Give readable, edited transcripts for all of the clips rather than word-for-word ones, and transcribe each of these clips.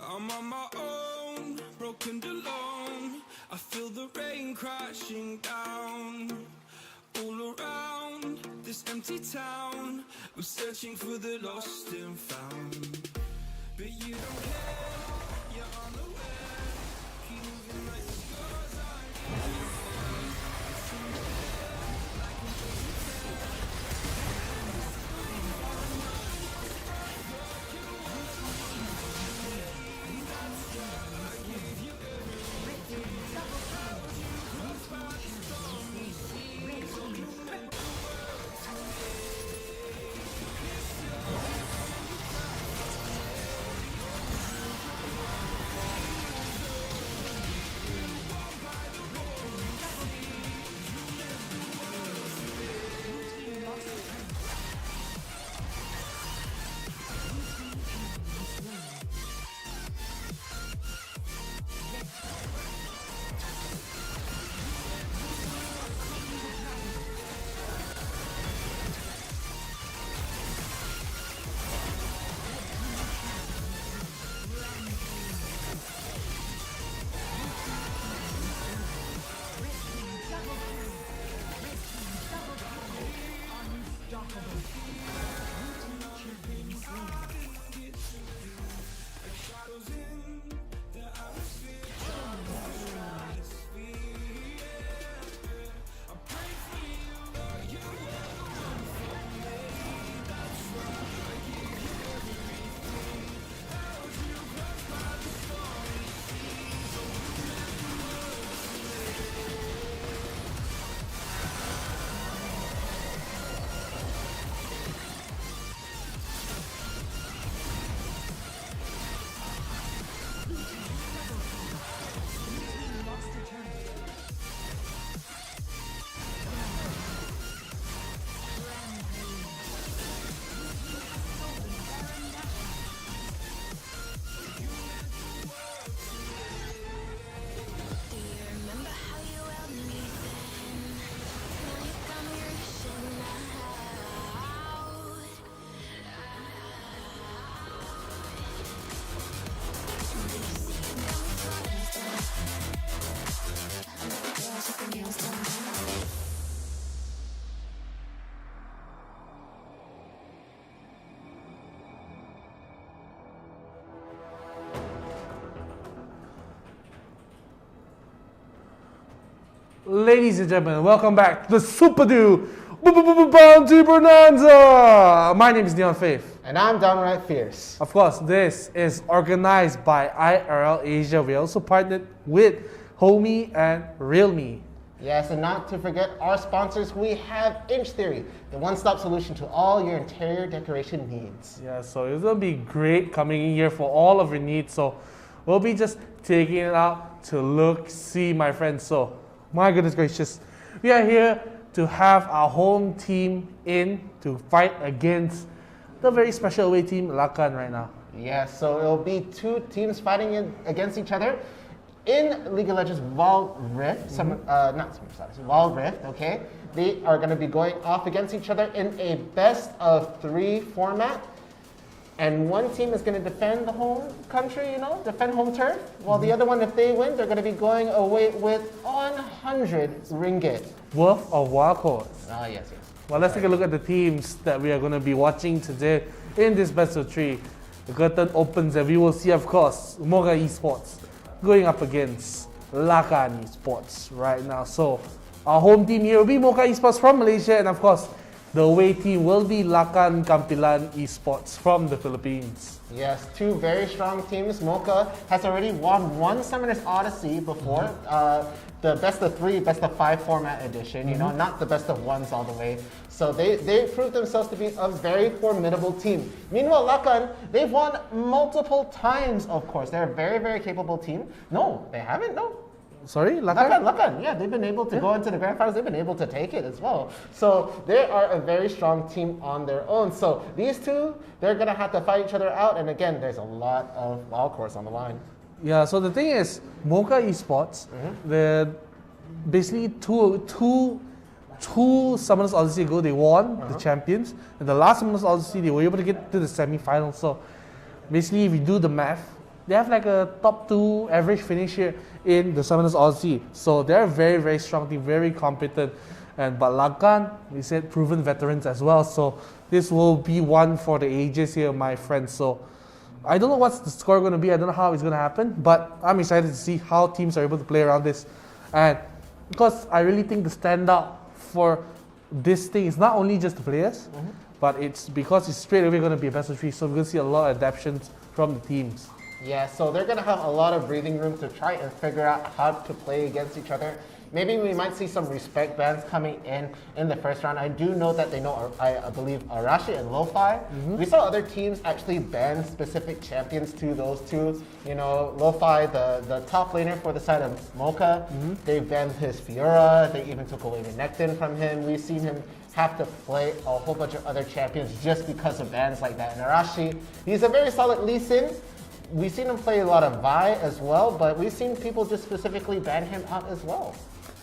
I'm on my own, broken and alone. I feel the rain crashing down all around this empty town. I'm searching for the lost and found, but you don't care, you're unaware. Keep moving like the scars are here. It's in the air, like an ocean tear. Ladies and gentlemen, welcome back to the Super Duel Bounty Bonanza. My name is Neon Faith. And I'm downright fierce. Of course, this is organized by IRL Asia. We also partnered with HOMIEE and realme. Yes, and not to forget our sponsors, we have Inch Theory, the one-stop solution to all your interior decoration needs. Yeah, so it's going to be great coming in here for all of your needs. So we'll be just taking it out to look, see, my friends. So, my goodness gracious, we are here to have our home team in to fight against the very special away team, Lakan, right now. Yes, so it'll be two teams fighting against each other in League of Legends Wild Rift, Wild Rift, okay? They are going to be going off against each other in a best of 3 format. And one team is going to defend the home country, defend home turf. While the other one, if they win, they're going to be going away with 100 ringgit. Worth of wild cards. Ah, yes. Well, let's take a look at the teams that we are going to be watching today in this best of 3. The curtain opens and we will see, of course, Mocha Esports going up against Lakan Esports right now. So, our home team here will be Mocha Esports from Malaysia, and of course, the away team will be Lakan Esports from the Philippines. Yes, 2 very strong teams. Mocha has already won 1 Summoner's Odyssey before, the best of 3, best of 5 format edition, not the best of 1s all the way. So they proved themselves to be a very formidable team. Meanwhile, Lakan, they've won multiple times, of course. They're a very, very capable team. No, they haven't, no. Sorry, Lakan? Lakan, yeah, they've been able to go into the grand finals. They've been able to take it as well. So they are a very strong team on their own. So these two, they're going to have to fight each other out. And again, there's a lot of wild cards on the line. Yeah, so the thing is, Mocha Esports, they're basically two Summoners Odyssey ago, they won the champions. And the last Summoners Odyssey, they were able to get to the semi-finals. So basically, if you do the math, they have like a top 2 average finish here in the Summoners Odyssey. So they're a very, very strong team, very competent. But Lakan, we said proven veterans as well. So this will be one for the ages here, my friends. So I don't know what's the score going to be. I don't know how it's going to happen. But I'm excited to see how teams are able to play around this. And because I really think the standout for this thing is not only just the players, but it's because it's straight away going to be a best of 3. So we're going to see a lot of adaptations from the teams. Yeah, so they're going to have a lot of breathing room to try and figure out how to play against each other. Maybe we might see some respect bans coming in the first round. I do know that they know, I believe, Arashi and Lo-Fi. We saw other teams actually ban specific champions to those two. Lo-Fi, the top laner for the side of Mocha, they banned his Fiora. They even took away Renekton from him. We've seen him have to play a whole bunch of other champions just because of bans like that. And Arashi, he's a very solid Lee Sin. We've seen him play a lot of Vi as well, but we've seen people just specifically ban him out as well.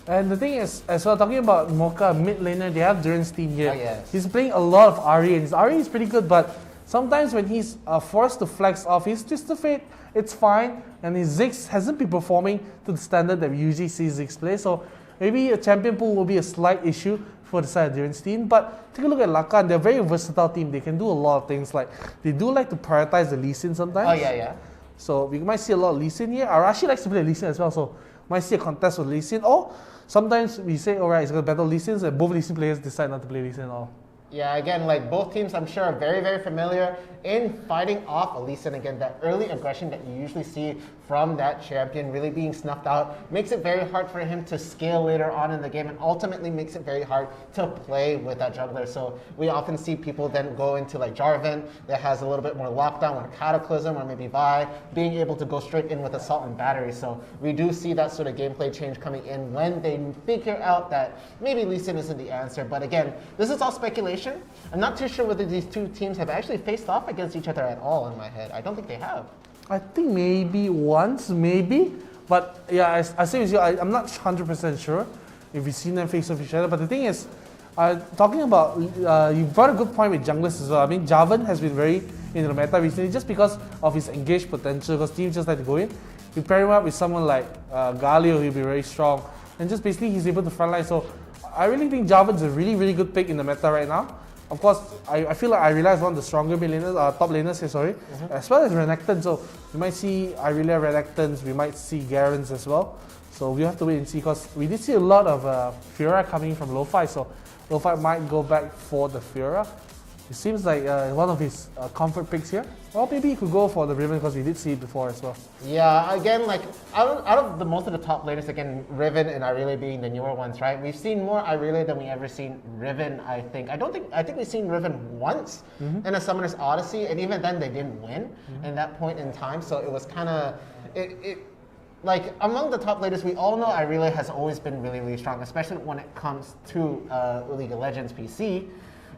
And the thing is, as well, talking about Mocha mid laner, they have 𝐬𝐻𝐿𝐻𝐻 here. Oh, yes. He's playing a lot of Ahri, and his Ahri is pretty good, but sometimes when he's forced to flex off his Twisted Fate, it's fine, and his Ziggs hasn't been performing to the standard that we usually see Ziggs play, so maybe a champion pool will be a slight issue for the side of 𝐬𝐻𝐿𝐻𝐻. But take a look at Lakan, they're a very versatile team. They can do a lot of things, like they do like to prioritize the Lee Sin sometimes. Oh, yeah. So we might see a lot of Lee Sin here. Arashi likes to play Lee Sin as well, so might see a contest with Lee Sin. Or sometimes we say, alright, it's going to battle Lee Sins, and both Lee Sin players decide not to play Lee Sin at all. Yeah, again, like both teams, I'm sure, are very, very familiar in fighting off a Lee Sin. Again, that early aggression that you usually see from that champion really being snuffed out makes it very hard for him to scale later on in the game, and ultimately makes it very hard to play with that jungler. So we often see people then go into like Jarvan that has a little bit more lockdown, or Cataclysm, or maybe Vi, being able to go straight in with Assault and Battery. So we do see that sort of gameplay change coming in when they figure out that maybe Lee Sin isn't the answer. But again, this is all speculation. I'm not too sure whether these two teams have actually faced off against each other at all in my head. I don't think they have. I think maybe once, maybe. But yeah, I say with you, I'm not 100% sure if we've seen them face off each other. But the thing is, talking about, you brought a good point with junglers as well. I mean, Jarvan has been very in the meta recently just because of his engaged potential, because teams just like to go in. You pair him up with someone like Galio, he'll be very strong. And just basically he's able to frontline. So I really think Jarvan's a really, really good pick in the meta right now. Of course, I feel like Irelia is one of the stronger mid laners, top laners here, sorry, as well as Renekton. So we might see Irelia Renektons, we might see Garens as well. So we have to wait and see, because we did see a lot of Fiora coming from Lo-Fi, so Lo-Fi might go back for the Fiora. It seems like one of his comfort picks here. Well, maybe he could go for the Riven, because we did see it before as well. Yeah, again, like out of the most of the top laners, again, Riven and Irelia being the newer ones, right? We've seen more Irelia than we ever seen Riven, I think. I think we've seen Riven once in a Summoner's Odyssey, and even then they didn't win in that point in time. So it was kind of like among the top laners, we all know Irelia has always been really, really strong, especially when it comes to League of Legends PC.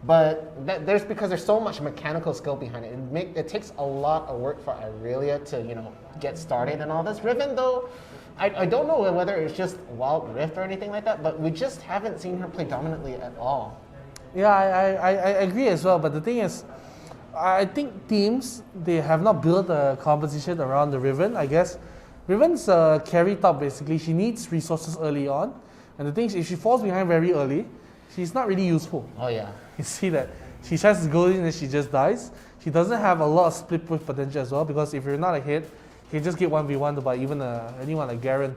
But because there's so much mechanical skill behind it. It takes a lot of work for Irelia to get started and all this. Riven though, I don't know whether it's just Wild Rift or anything like that, but we just haven't seen her play dominantly at all. Yeah, I agree as well. But the thing is, I think teams, they have not built a composition around the Riven, I guess. Riven's carry top basically. She needs resources early on. And the thing is, if she falls behind very early, she's not really useful. Oh yeah. You see that. She tries to go in and she just dies. She doesn't have a lot of split push potential as well, because if you're not a hit, you can just get 1v1 by even anyone like Garen,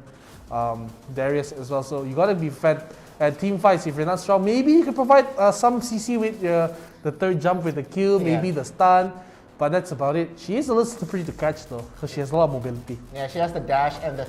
Darius as well. So you gotta be fed at team fights. If you're not strong, maybe you can provide some CC with the third jump with the kill, maybe the stun. But that's about it. She is a little slippery to catch though, because she has a lot of mobility. Yeah, she has the dash and the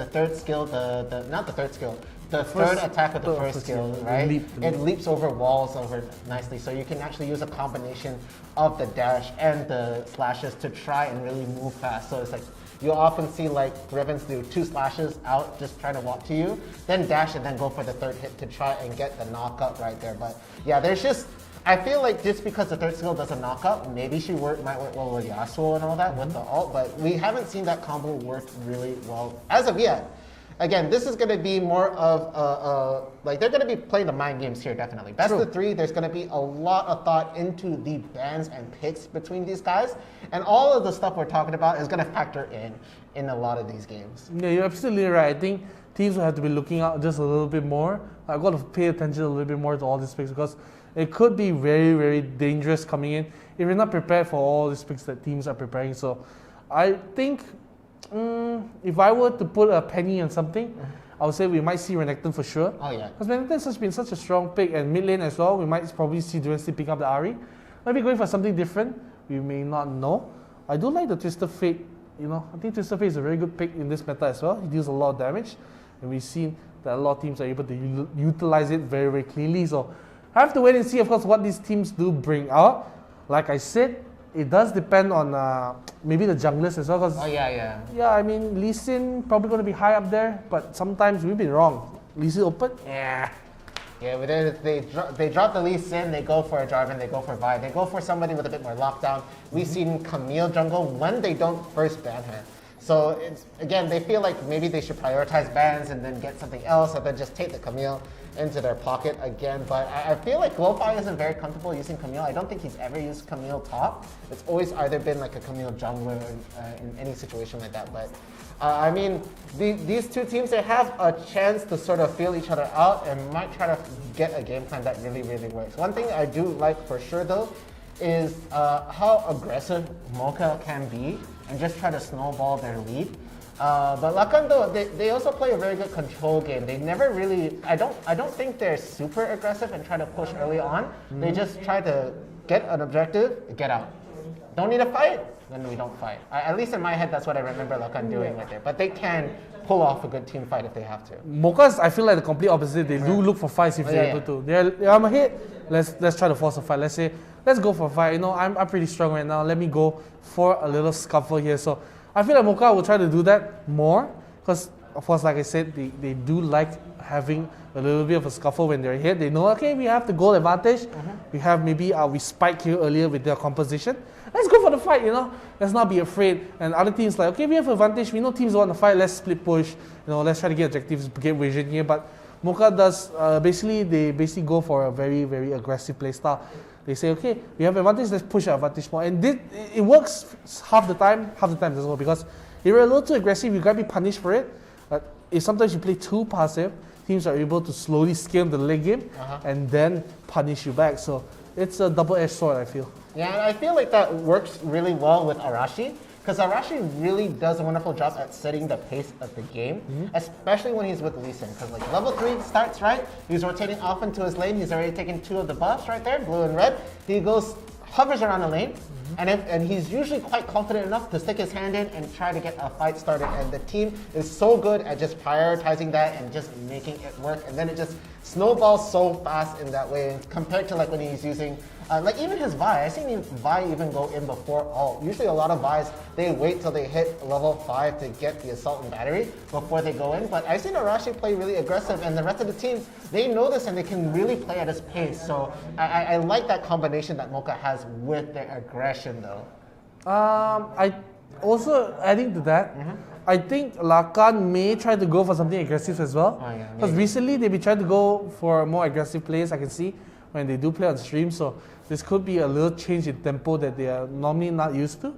third skill, not the third skill, the third attack of the first skill, right? It leaps over walls over nicely, so you can actually use a combination of the dash and the slashes to try and really move fast. So it's like, you'll often see like Rivens do 2 slashes out, just trying to walk to you, then dash and then go for the third hit to try and get the knockup right there. But yeah, I feel like just because the third skill doesn't knock up, maybe she might work well with Yasuo and all that with the ult, but we haven't seen that combo work really well as of yet. Again, this is going to be more of like they're going to be playing the mind games here, definitely. Best of 3, there's going to be a lot of thought into the bans and picks between these guys, and all of the stuff we're talking about is going to factor in a lot of these games. Yeah, you're absolutely right. I think teams will have to be looking out just a little bit more. I've got to pay attention a little bit more to all these picks, because it could be very, very dangerous coming in if you're not prepared for all these picks that teams are preparing. So I think if I were to put a penny on something, I would say we might see Renekton for sure. Oh yeah. Because Renekton has been such a strong pick, and mid lane as well, we might probably see Duensty pick up the Ahri. Maybe going for something different, we may not know. I do like the Twisted Fate. I think Twisted Fate is a very good pick in this meta as well. He deals a lot of damage, and we've seen that a lot of teams are able to utilize it very, very cleanly. So I have to wait and see, of course, what these teams do bring out. Like I said, it does depend on maybe the junglers as well. Oh yeah. Yeah, I mean, Lee Sin probably going to be high up there, but sometimes we've been wrong. Lee Sin open? Yeah. Yeah, but they drop the Lee Sin, they go for a Jarvan, they go for Vi, they go for somebody with a bit more lockdown. We've seen Camille jungle when they don't first ban her. So again, they feel like maybe they should prioritize bans and then get something else, and then just take the Camille into their pocket again. But I feel like Lo-Fi isn't very comfortable using Camille. I don't think he's ever used Camille top. It's always either been like a Camille jungler in any situation like that. But I mean, these two teams, they have a chance to sort of feel each other out and might try to get a game plan that really, really works. One thing I do like for sure though is how aggressive Mocha can be and just try to snowball their lead. But Lakan though, they also play a very good control game. They never really, I don't think they're super aggressive and try to push early on. They just try to get an objective, get out. Don't need to fight, then we don't fight. At least in my head, that's what I remember Lakan doing right there. But they can pull off a good team fight if they have to. Mocha's, I feel like the complete opposite. They do look for fights if they're able to. I'm a hit. Let's try to force a fight. Let's go for a fight. I'm pretty strong right now. Let me go for a little scuffle here. So I feel like Mocha will try to do that more, because of course, like I said, they do like having a little bit of a scuffle when they're hit. They know, okay, we have the goal advantage. We have maybe we spike here earlier with their composition. Let's go for the fight, Let's not be afraid. And other teams like, okay, we have advantage. We know teams want to fight. Let's split push. Let's try to get objectives, get vision here. But Mocha does they basically go for a very, very aggressive play style. They say, okay, we have advantage. Let's push our advantage more. And it works half the time as well. Because if you're a little too aggressive, you gotta be punished for it. But if sometimes you play too passive, teams are able to slowly scale the late game and then punish you back. So it's a double-edged sword, I feel. Yeah, and I feel like that works really well with Arashi, because Arashi really does a wonderful job at setting the pace of the game, especially when he's with Lee Sin. Because like level 3 starts, right? He's rotating off into his lane. He's already taken 2 of the buffs right there, blue and red. He hovers around the lane, and he's usually quite confident enough to stick his hand in and try to get a fight started. And the team is so good at just prioritizing that and just making it work. And then it just snowballs so fast in that way, compared to like when he's using, like even his Vi. I've seen Vi even go in before ult. Usually a lot of Vi's, they wait till they hit level 5 to get the assault and battery before they go in. But I've seen Arashi play really aggressive, and the rest of the team, they know this and they can really play at his pace. So I like that combination that Mocha has with their aggression though. I also adding to that, I think Lakan may try to go for something aggressive as well. Because recently they've been trying to go for more aggressive plays, I can see, when they do play on stream. So this could be a little change in tempo that they are normally not used to.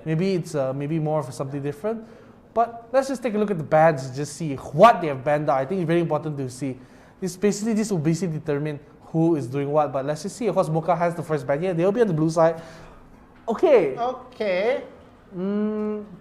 Maybe it's maybe more of something different. But let's just take a look at the bans and just see what they have banned out. I think it's very important to see. This will basically determine who is doing what. But let's just see. Of course, Mocha has the first ban here. They'll be on the blue side. Okay.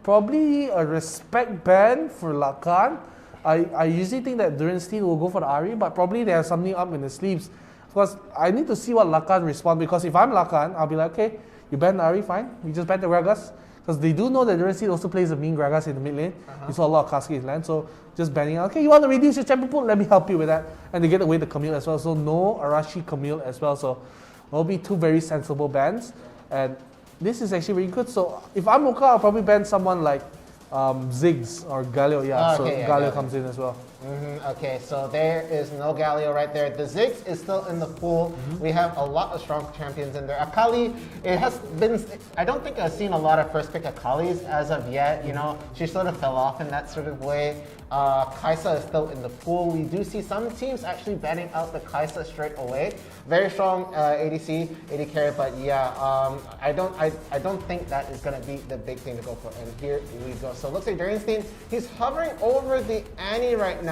Probably a respect ban for Lakan. I usually think that 𝐬𝐿𝐼𝐻 will go for the Ahri, but probably they have something up in the sleeves. Because I need to see what Lakan responds, because if I'm Lakan, I'll be like, okay, you ban the Ahri, fine. You just ban the Gragas. Because they do know that 𝐬𝐿𝐼𝐻 also plays a mean Gragas in the mid lane. You saw a lot of Cascades land, so just banning out. Okay, you want to reduce your champion pool? Let me help you with that. And they get away the Camille as well, so no Arashi Camille as well. So will be 2 very sensible bans. And this is actually very good. So if I'm Mocha, I'll probably ban someone like Ziggs or Galio. Galio comes in as well. Okay, so there is no Galio right there. The Ziggs is still in the pool. We have a lot of strong champions in there. Akali, it has been, I don't think I've seen a lot of first pick Akalis as of yet. You know, she sort of fell off in that sort of way. 𝐒𝐻𝐿𝐼 is still in the pool. We do see some teams actually banning out the 𝐒𝐻𝐿𝐼 straight away. Very strong ADC, AD carry, but yeah, I don't think that is going to be the big thing to go for. And here we go. So it looks like 𝐬𝐿𝐼𝐻, he's hovering over the Annie right now.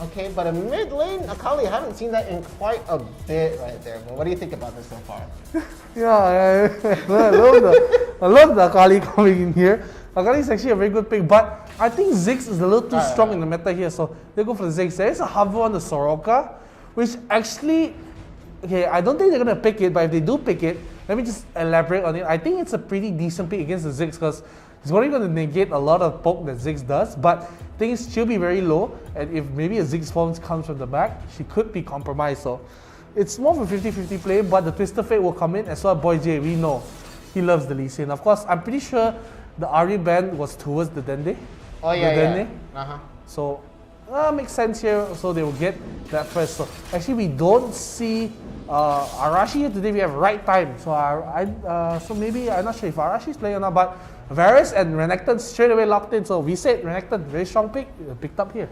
Okay, but a mid lane, Akali, I haven't seen that in quite a bit right there. But what do you think about this so far? Yeah, I love the Akali coming in here. Akali is actually a very good pick, but I think Ziggs is a little too strong in the meta here, so they go for the Ziggs. There is a hover on the Soroka, which actually, okay, I don't think they're going to pick it, but if they do pick it, let me just elaborate on it. I think it's a pretty decent pick against the Ziggs, because it's probably going to negate a lot of poke that Ziggs does, but things should be very low, and if maybe a Ziggs form comes from the back, she could be compromised. So it's more of a 50-50 play, but the Twisted Fate will come in, as well. Boy J, we know he loves the Lee Sin. Of course, I'm pretty sure the Ahri ban was towards the Dende. So makes sense here. So they will get that first. So actually, we don't see Arashi here today. We have right time. So so maybe I'm not sure if Arashi is playing or not. But Varus and Renekton straight away locked in. So we said Renekton, very strong pick, picked up here.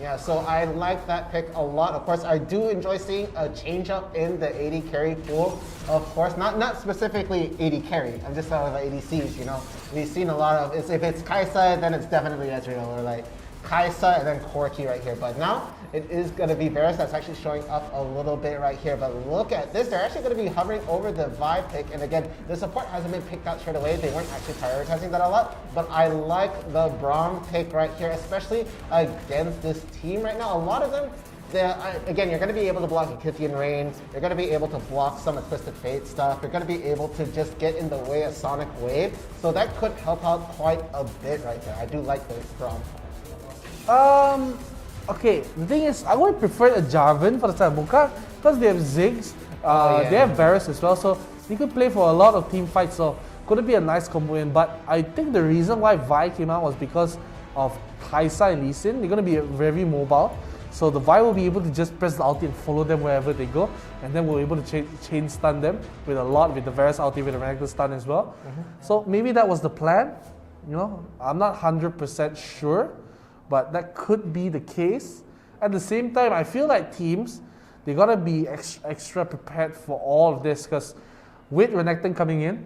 Yeah, so I like that pick a lot. Of course, I do enjoy seeing a change up in the AD carry pool. Of course, not specifically AD carry. I'm just talking about ADCs, you know. We've seen a lot of, if it's 𝐒𝐻𝐿𝐼, then it's definitely Ezreal, or like 𝐒𝐻𝐿𝐼 and then Corki right here. But now it is going to be Varus that's actually showing up a little bit right here. But look at this. They're actually going to be hovering over the Vi pick. And again, the support hasn't been picked out straight away. They weren't actually prioritizing that a lot. But I like the Braum pick right here, especially against this team right now. A lot of them, again, you're going to be able to block Akithian Rain. You're going to be able to block some of Twisted Fate stuff. You're going to be able to just get in the way of Sonic Wave. So that could help out quite a bit right there. I do like the Braum. Okay, the thing is, I would prefer a Jarvan for the side of Mocha, because they have Ziggs, they have Varus as well, so you could play for a lot of team fights, so could be a nice combo in. But I think the reason why Vi came out was because of 𝐒𝐻𝐿𝐼 and Lee Sin. They're going to be very mobile, so the Vi will be able to just press the ulti and follow them wherever they go, and then we're able to chain stun them with the Varus ulti, with the Renekton stun as well. So maybe that was the plan, you know, I'm not 100% sure. But that could be the case. At the same time, I feel like teams, they gotta be extra prepared for all of this, because with Renekton coming in,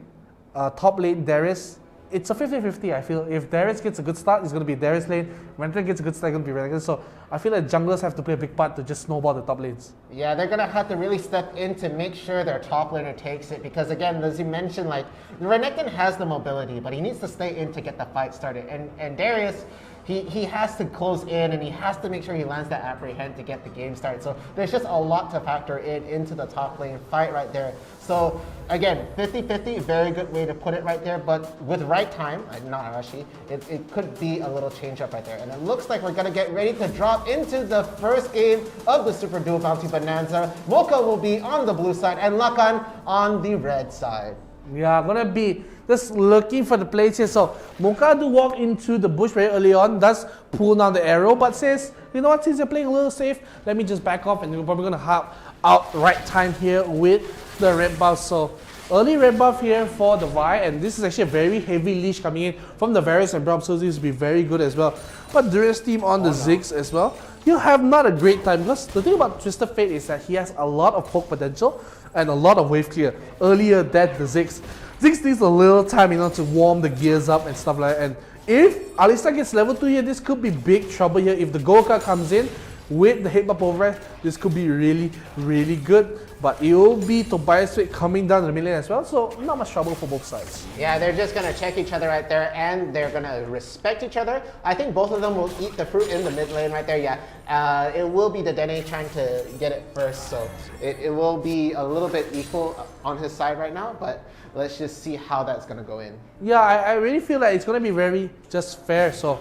top lane Darius, it's a 50-50. I feel if Darius gets a good start, it's gonna be Darius lane. Renekton gets a good start, it's gonna be Renekton. So I feel like junglers have to play a big part to just snowball the top lanes. Yeah, they're gonna have to really step in to make sure their top laner takes it because again, as you mentioned, like Renekton has the mobility, but he needs to stay in to get the fight started. And Darius, he has to close in and he has to make sure he lands that apprehend to get the game started. So there's just a lot to factor into the top lane fight right there. So again, 50-50, very good way to put it right there, but with right time, not rushy, it could be a little change up right there. And it looks like we're gonna get ready to drop into the first game of the Super Duel Bounty Bonanza. Mocha will be on the blue side and Lakan on the red side. Yeah, gonna be just looking for the plays here. So Mocha do walk into the bush very early on, does pull down the arrow, but says, you know what, since you're playing a little safe, let me just back off, and we're probably gonna have out right time here with the red buff. So early red buff here for the Vi, and this is actually a very heavy leash coming in from the Varus and Braum, so this will be very good as well. But Darius team on the Ziggs as well, you have not a great time because the thing about Twisted Fate is that he has a lot of poke potential and a lot of wave clear earlier than the Ziggs. Ziggs needs a little time, you know, to warm the gears up and stuff like that. And if Alistar gets level 2 here, this could be big trouble here. If the gold card comes in with the hit buff override, this could be really, really good. But it will be Tobias Fate coming down the mid lane as well, so not much trouble for both sides. Yeah, they're just going to check each other right there, and they're going to respect each other. I think both of them will eat the fruit in the mid lane right there, yeah. It will be the Dene trying to get it first, so it will be a little bit equal on his side right now, but let's just see how that's going to go in. Yeah, I really feel like it's going to be very just fair, so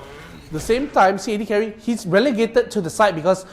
the same time, see AD Carry, he's relegated to the side because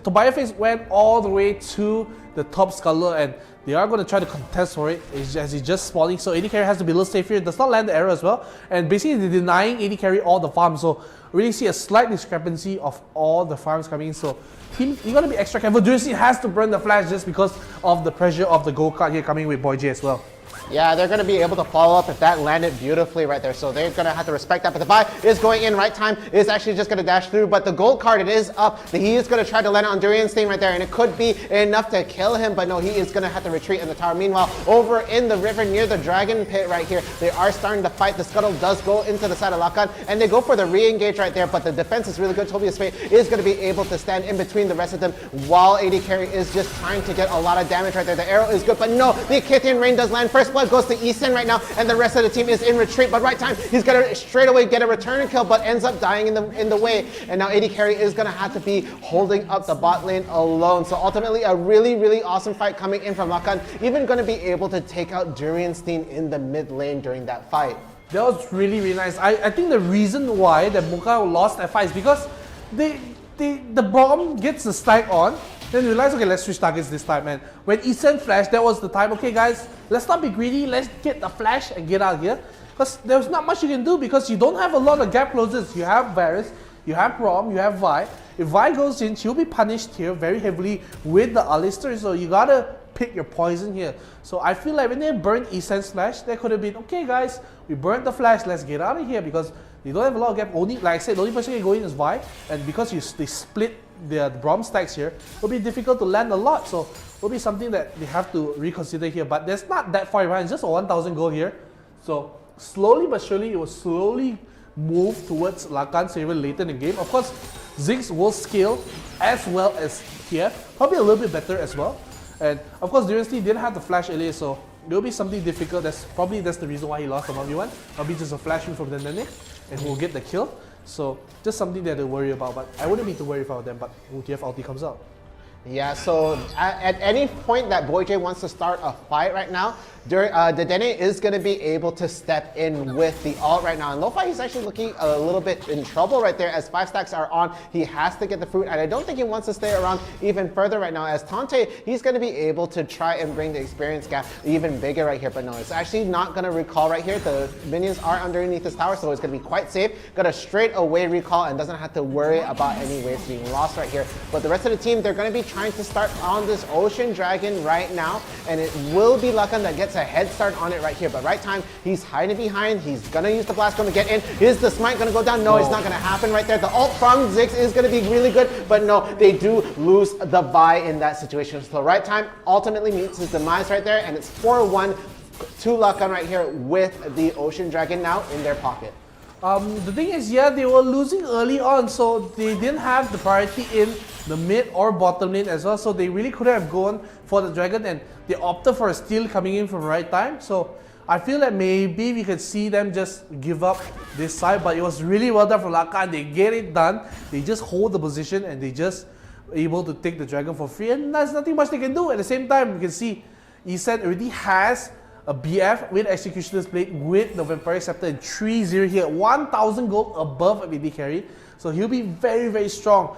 Tobias Face went all the way to the top sculler and they are going to try to contest for it as he's just spawning. So AD Carry has to be a little safe here, does not land the arrow as well. And basically they're denying AD Carry all the farms. So really see a slight discrepancy of all the farms coming in. So you're going to be extra careful. Duricy has to burn the flash just because of the pressure of the gold card here coming with Boy J as well. Yeah, they're going to be able to follow up if that landed beautifully right there. So they're going to have to respect that. But the Vi is going in right time. Is actually just going to dash through. But the gold card, it is up. He is going to try to land it on Durian's team right there. And it could be enough to kill him. But no, he is going to have to retreat in the tower. Meanwhile, over in the river near the dragon pit right here, they are starting to fight. The scuttle does go into the side of Lakan. And they go for the re-engage right there. But the defense is really good. Tobias Fate is going to be able to stand in between the rest of them while AD Carry is just trying to get a lot of damage right there. The arrow is good. But no, the Kythian Rain does land. First blood goes to 𝐒𝐮𝐩 right now, and the rest of the team is in retreat. But right time, he's gonna straight away get a return kill, but ends up dying in the way. And now AD Carry is gonna have to be holding up the bot lane alone. So ultimately, a really, really awesome fight coming in from Lakan. Even gonna be able to take out Durian's team in the mid lane during that fight. That was really, really nice. I think the reason why that Mocha lost that fight is because the Braum gets the stack on, then realize, okay, let's switch targets this time, man. When 𝐒𝐮 flashed, that was the time, okay guys, let's not be greedy, let's get the flash and get out of here. Because there's not much you can do because you don't have a lot of gap closers. You have Varus, you have Braum, you have Vi. If Vi goes in, she'll be punished here very heavily with the Alistar, so you gotta pick your poison here. So I feel like when they burned 𝐒𝐮's flash, they could have been, okay guys, we burnt the flash, let's get out of here because you don't have a lot of gap. Only, like I said, the only person who can go in is Vi, and because they split the Braum stacks here, it'll be difficult to land a lot. So it'll be something that they have to reconsider here. But there's not that far behind, it's just a 1,000 gold here. So slowly but surely, it will slowly move towards Lakan's favor later in the game. Of course, Ziggs will scale as well as here, probably a little bit better as well. And of course, Durian's team didn't have the flash earlier, so it'll be something difficult. That's the reason why he lost the 1v1. Probably just a flash in from the Nene, and we'll get the kill. So just something that they worry about, but I wouldn't be too worried about them, but UTF ulti comes out. Yeah, so at any point that Boy J wants to start a fight right now, the Dene is going to be able to step in with the ult right now. And Lo-Fi is actually looking a little bit in trouble right there as 5 stacks are on. He has to get the fruit, and I don't think he wants to stay around even further right now. As Tante, he's going to be able to try and bring the experience gap even bigger right here. But no, it's actually not going to recall right here. The minions are underneath this tower, so it's going to be quite safe. Got a straight away recall and doesn't have to worry about any waves being lost right here. But the rest of the team, they're going to be trying to start on this Ocean Dragon right now, and it will be Lakan that gets a head start on it right here. But right time, he's hiding behind. He's gonna use the blast gun to get in. Is the smite gonna go down? No, it's not gonna happen right there. The ult from Ziggs is gonna be really good, but no, they do lose the Vi in that situation. So right time ultimately meets his demise right there, and it's 4-1 to Lakan right here with the Ocean Dragon now in their pocket. The thing is, yeah, they were losing early on, so they didn't have the priority in the mid or bottom lane as well, so they really couldn't have gone for the dragon, and they opted for a steal coming in from the right time. So I feel that maybe we could see them just give up this side, but it was really well done from Lakan. They get it done, they just hold the position, and they just able to take the dragon for free, and there's nothing much they can do. At the same time, you can see 𝐒𝐮 already has a BF with Executioner's Blade with the Vampiric Scepter and 3-0 here, 1000 gold above a AD carry, so he'll be very, very strong.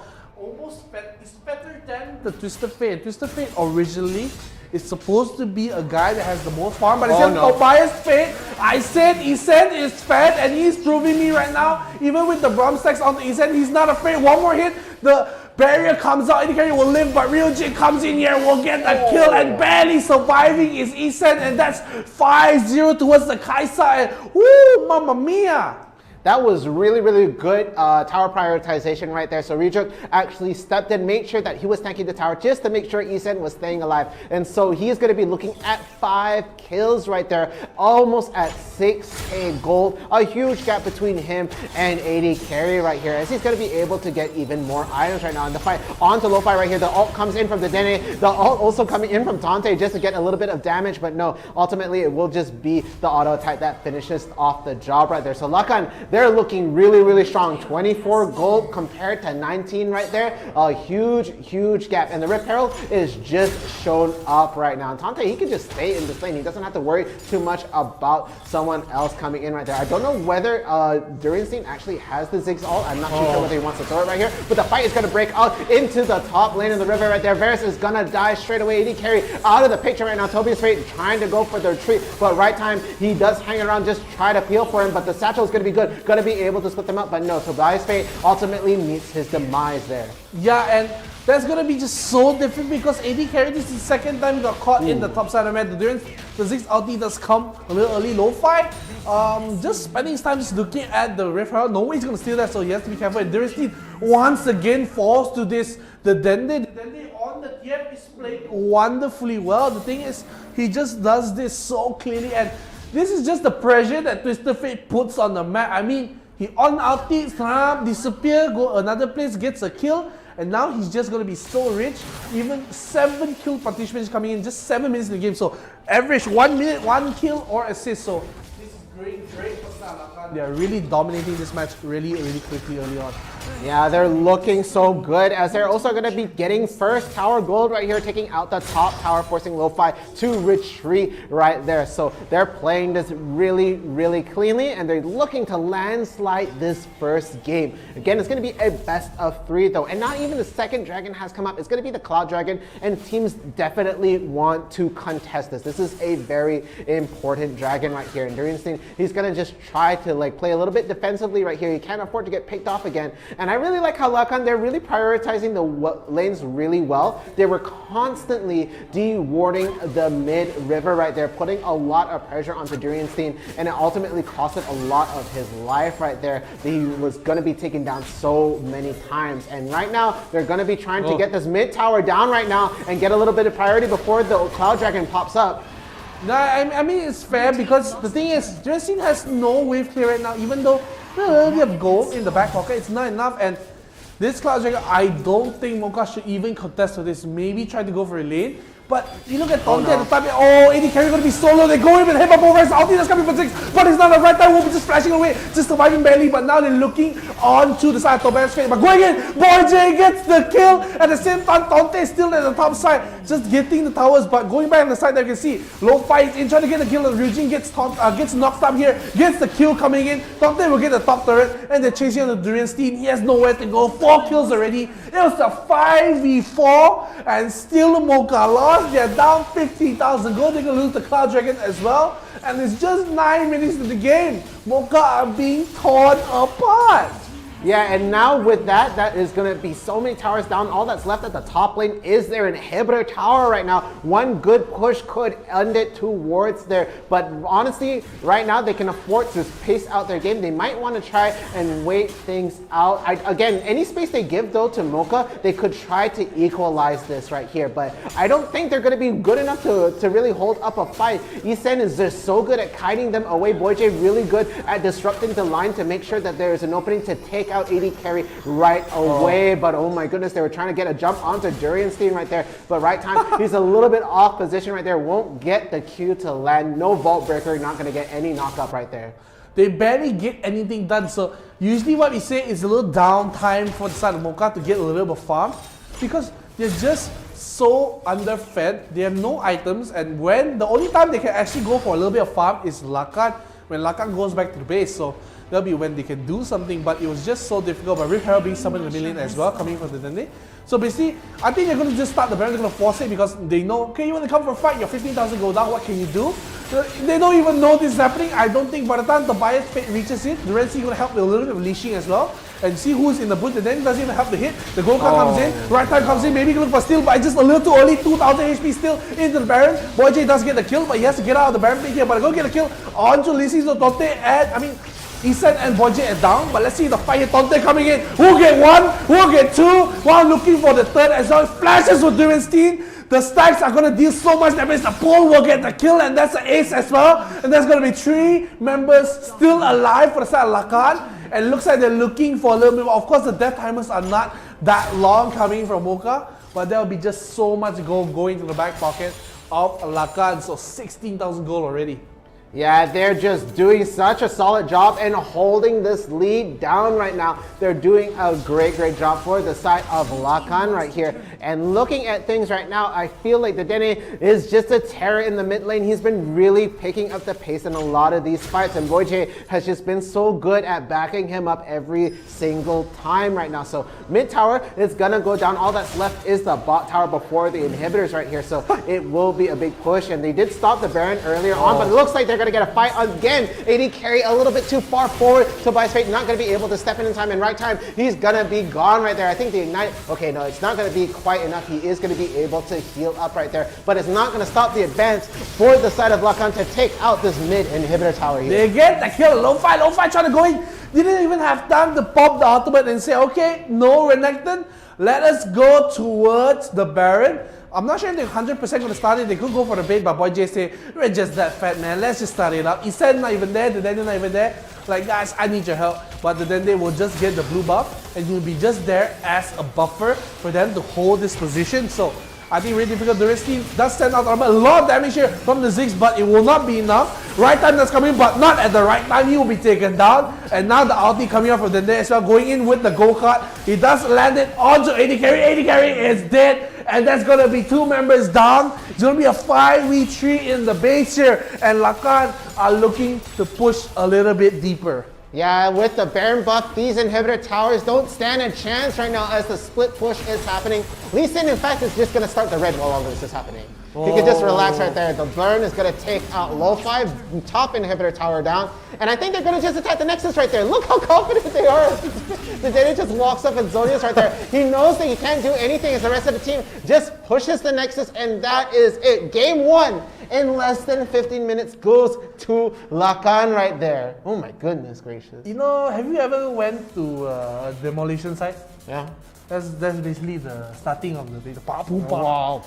It's better than the Twisted Fate. Twisted Fate originally is supposed to be a guy that has the most farm, but it's Tobias Fate. I said 𝐒𝐮 is fat, and he's proving me right now. Even with the Braum stacks on the 𝐒𝐮, he's not afraid. One more hit, the barrier comes out, AD carry will live, but realme comes in here, will get the kill, and barely surviving is 𝐒𝐮, and that's 5-0 towards the Kai'Sa, and woo, mamma mia! That was really, really good tower prioritization right there. So 𝘍𝐿𝐺 actually stepped in, made sure that he was tanking the tower just to make sure 𝐒𝐮 was staying alive. And so he's going to be looking at 5 kills right there, almost at 6k gold. A huge gap between him and AD carry right here, as he's going to be able to get even more items right now in the fight. Onto Lo-Fi right here, the ult comes in from the Dene, the ult also coming in from Dante just to get a little bit of damage, but no, ultimately it will just be the auto attack that finishes off the job right there. So Lakan, they're looking really, really strong. 24 gold compared to 19 right there. A huge, huge gap. And the Rift Herald is just shown up right now. And Dante, he can just stay in this lane. He doesn't have to worry too much about someone else coming in right there. I don't know whether 𝘬𝐻𝐿𝐺 actually has the Ziggs ult. I'm not too sure whether he wants to throw it right here. But the fight is going to break out into the top lane of the river right there. Varus is going to die straight away. AD carry out of the picture right now. Tobias Fate trying to go for the retreat. But right time, he does hang around, just try to peel for him. But the satchel is going to be good. Going to be able to split them up. But no, Tobias Fate ultimately meets his demise there. Yeah, and that's going to be just so different because AD carry, this is the second time he got caught in the top side of the map. The Ziggs ulti does come a little early. Lo-Fi, just spending his time just looking at the Rift Herald. Nobody's going to steal that, so he has to be careful. And 𝘬𝐻𝐿𝐺 once again falls to this. The Dende on the TF is played wonderfully well. The thing is, he just does this so clearly, and this is just the pressure that Twisted Fate puts on the map. I mean, he on ulti, disappear, go another place, gets a kill, and now he's just going to be so rich. Even 7 kill participants coming in just 7 minutes in the game. So average 1 minute, 1 kill or assist. So this is great for Lakan. They are really dominating this match really quickly early on. Yeah, they're looking so good, as they're also going to be getting first tower gold right here, taking out the top tower, forcing Lo-Fi to retreat right there. So they're playing this really cleanly, and they're looking to landslide this first game. Again, it's going to be a best of 3 though, and not even the second dragon has come up. It's going to be the Cloud Dragon, and teams definitely want to contest this. This is a very important dragon right here. And 𝘬𝐻𝐿𝐺, he's going to just try to play a little bit defensively right here. He can't afford to get picked off again. And I really like how Lakan, they're really prioritizing the lanes really well. They were constantly de-warding the mid river right there, putting a lot of pressure onto 𝘬𝐻𝐿𝐺, and it ultimately costed a lot of his life right there. He was going to be taken down so many times. And right now, they're going to be trying to get this mid tower down right now and get a little bit of priority before the Cloud Dragon pops up. No, I mean, it's fair because the thing is, 𝘬𝐻𝐿𝐺 has no wave clear right now, even though we have gold in the back pocket. It's not enough, and this Cloud Dragon, I don't think Mocha should even contest with this. Maybe try to go for a lane. But you look at Dante at the time, AD carry going to be solo. They go in with hip up over his ulti that's coming for 6, but it's not the right time. Will be just flashing away, just surviving barely. But now they're looking onto the side of Tobias Fate. But going in, 𝘍𝐺 gets the kill. At the same time, Dante is still at the top side, just getting the towers. But going back on the side, there you can see Lo-Fi is in trying to get the kill. 𝘬𝐿𝐺 gets knocked up here, gets the kill coming in. Dante will get the top turret, and they're chasing on the 𝘬𝐻𝐿𝐺. He has nowhere to go. 4 kills already. It was a 5v4, and still Mocha lost. They're down 50,000 gold. They're going to lose the Cloud Dragon as well. And it's just 9 minutes into the game. Mocha are being torn apart. Yeah, and now with that, that is going to be so many towers down. All that's left at the top lane is their inhibitor tower right now. One good push could end it towards there. But honestly, right now, they can afford to pace out their game. They might want to try and wait things out. Again, any space they give, though, to Mocha, they could try to equalize this right here. But I don't think they're going to be good enough to really hold up a fight. 𝐒𝐮 is just so good at kiting them away. 𝘬𝐺 really good at disrupting the line to make sure that there is an opening to take out AD carry right away. But oh my goodness, they were trying to get a jump onto 𝘬𝐿𝐻𝐿 right there. But right time, he's a little bit off position right there. Won't get the Q to land. No Vault Breaker, not going to get any knockup right there. They barely get anything done. So usually what we say is a little downtime for the side of Mocha to get a little bit of farm, because they're just so underfed. They have no items, and when the only time they can actually go for a little bit of farm is Lakan, when Lakan goes back to the base. So that'll be when they can do something, but it was just so difficult. But Rift Herald being summoned in the million as well, coming from the Dende. So basically, I think they're going to just start the Baron. They're going to force it because they know, okay, you want to come for a fight, your 15,000 go down, what can you do? They don't even know this is happening. I don't think by the time the Bias Fate reaches it, the Red Sea is going to help with a little bit of leashing as well. And see who's in the bush, and then it doesn't even have to hit. The Golka comes in, right time comes in, maybe he can look for steal, but just a little too early. 2,000 HP still into the Baron. 𝘬𝐺 does get the kill, but he has to get out of the Baron pit here. But go get a kill onto Lisi, so Tonte and, 𝐒𝐮 and 𝘬𝐺 are down, but let's see the fight here. Tonte coming in. Who will get one? Who will get two? One looking for the third as well. Flashes with 𝘬𝐿𝐻𝐿. The stacks are going to deal so much damage. The pole will get the kill, and that's the ace as well. And there's going to be 3 members still alive for the side of Lakan. And it looks like they're looking for a little bit more. Of course, the death timers are not that long coming from Mocha, but there will be just so much gold going to the back pocket of Lakan. So 16,000 gold already. Yeah, they're just doing such a solid job and holding this lead down right now. They're doing a great job for the side of Lakan right here. And looking at things right now, I feel like the Dene is just a terror in the mid lane. He's been really picking up the pace in a lot of these fights, and 𝘬𝐺 has just been so good at backing him up every single time right now. So mid tower is gonna go down. All that's left is the bot tower before the inhibitors right here. So it will be a big push, and they did stop the Baron earlier on, but it looks like they're going to get a fight again. AD carry a little bit too far forward, so Bias Fate not going to be able to step in time, and right time he's going to be gone right there. I think the ignite, okay, no, it's not going to be quite enough. He is going to be able to heal up right there, but it's not going to stop the advance for the side of Lakan to take out this mid inhibitor tower here. They get the kill. 𝘍𝐿𝐻𝐿 trying to go in. Didn't even have time to pop the ultimate and say, okay, no Renekton, let us go towards the Baron. I'm not sure if they're 100% going to start it. They could go for the bait, but 𝘬𝐺 say, we're just that fat, man. Let's just start it up. 𝐒𝐮 not even there. The Dende not even there. Like, guys, I need your help. But the Dende will just get the blue buff, and he'll be just there as a buffer for them to hold this position. So I think really difficult. The rest team does send out armor. A lot of damage here from the Ziggs, but it will not be enough. Right time that's coming, but not at the right time. He will be taken down. And now the ulti coming out from the Dende as well, going in with the go kart. He does land it onto AD carry. AD carry is dead. And that's going to be 2 members down. It's going to be a 5v3 in the base here. And Lakan are looking to push a little bit deeper. Yeah, with the Baron buff, these inhibitor towers don't stand a chance right now as the split push is happening. 𝐿𝐻𝐿, in fact, is just going to start the red while all this is happening. He can just relax right there. The Baron is going to take out 𝘍𝐿𝐻, top inhibitor tower down. And I think they're going to just attack the Nexus right there. Look how confident they are. The Dene just walks up and Zonius right there. He knows that he can't do anything as the rest of the team just pushes the Nexus, and that is it. Game 1 in less than 15 minutes goes to Lakan right there. Oh my goodness gracious. You know, have you ever went to a demolition site? Yeah. That's basically the starting of the Wow,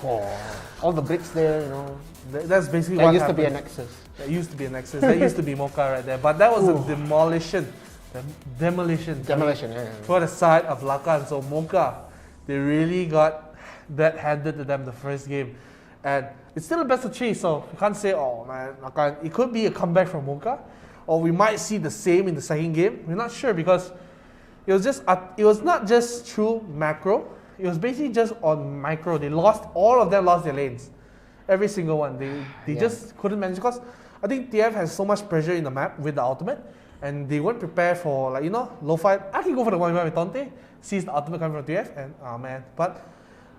all the bricks there, you know. That's basically that what used happened. to be a Nexus. That used to be a Nexus. That used to be Mocha right there. But that was a demolition. Demolition. Yeah. For the side of Lakan. So Mocha, they really got that handed to them the first game. And it's still a best of 3, so you can't say, oh man, Lakan. It could be a comeback from Mocha, or we might see the same in the second game. We're not sure because it was not just through macro. It was basically just on micro. All of them lost their lanes. Every single one. They just couldn't manage because I think TF has so much pressure in the map with the ultimate, and they weren't prepared for, like, you know, 𝘍𝐿𝐻. I can go for the 1v1 with Tonte, sees the ultimate coming from TF, and oh man. But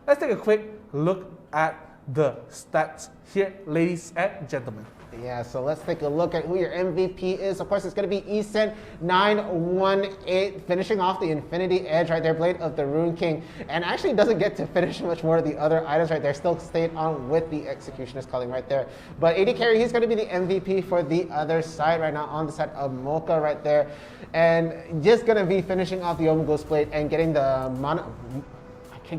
let's take a quick look at the stats here, ladies and gentlemen. Yeah, so let's take a look at who your MVP is. Of course, it's going to be 𝐒𝐮𝐩𝙊𝙐𝙉𝙍𝙍, finishing off the Infinity Edge right there, Blade of the Rune King. And actually doesn't get to finish much more of the other items right there. Still stayed on with the Executioner's Calling right there. But AD Carry, he's going to be the MVP for the other side right now, on the side of Mocha right there. And just going to be finishing off the Omen Ghost Blade and getting the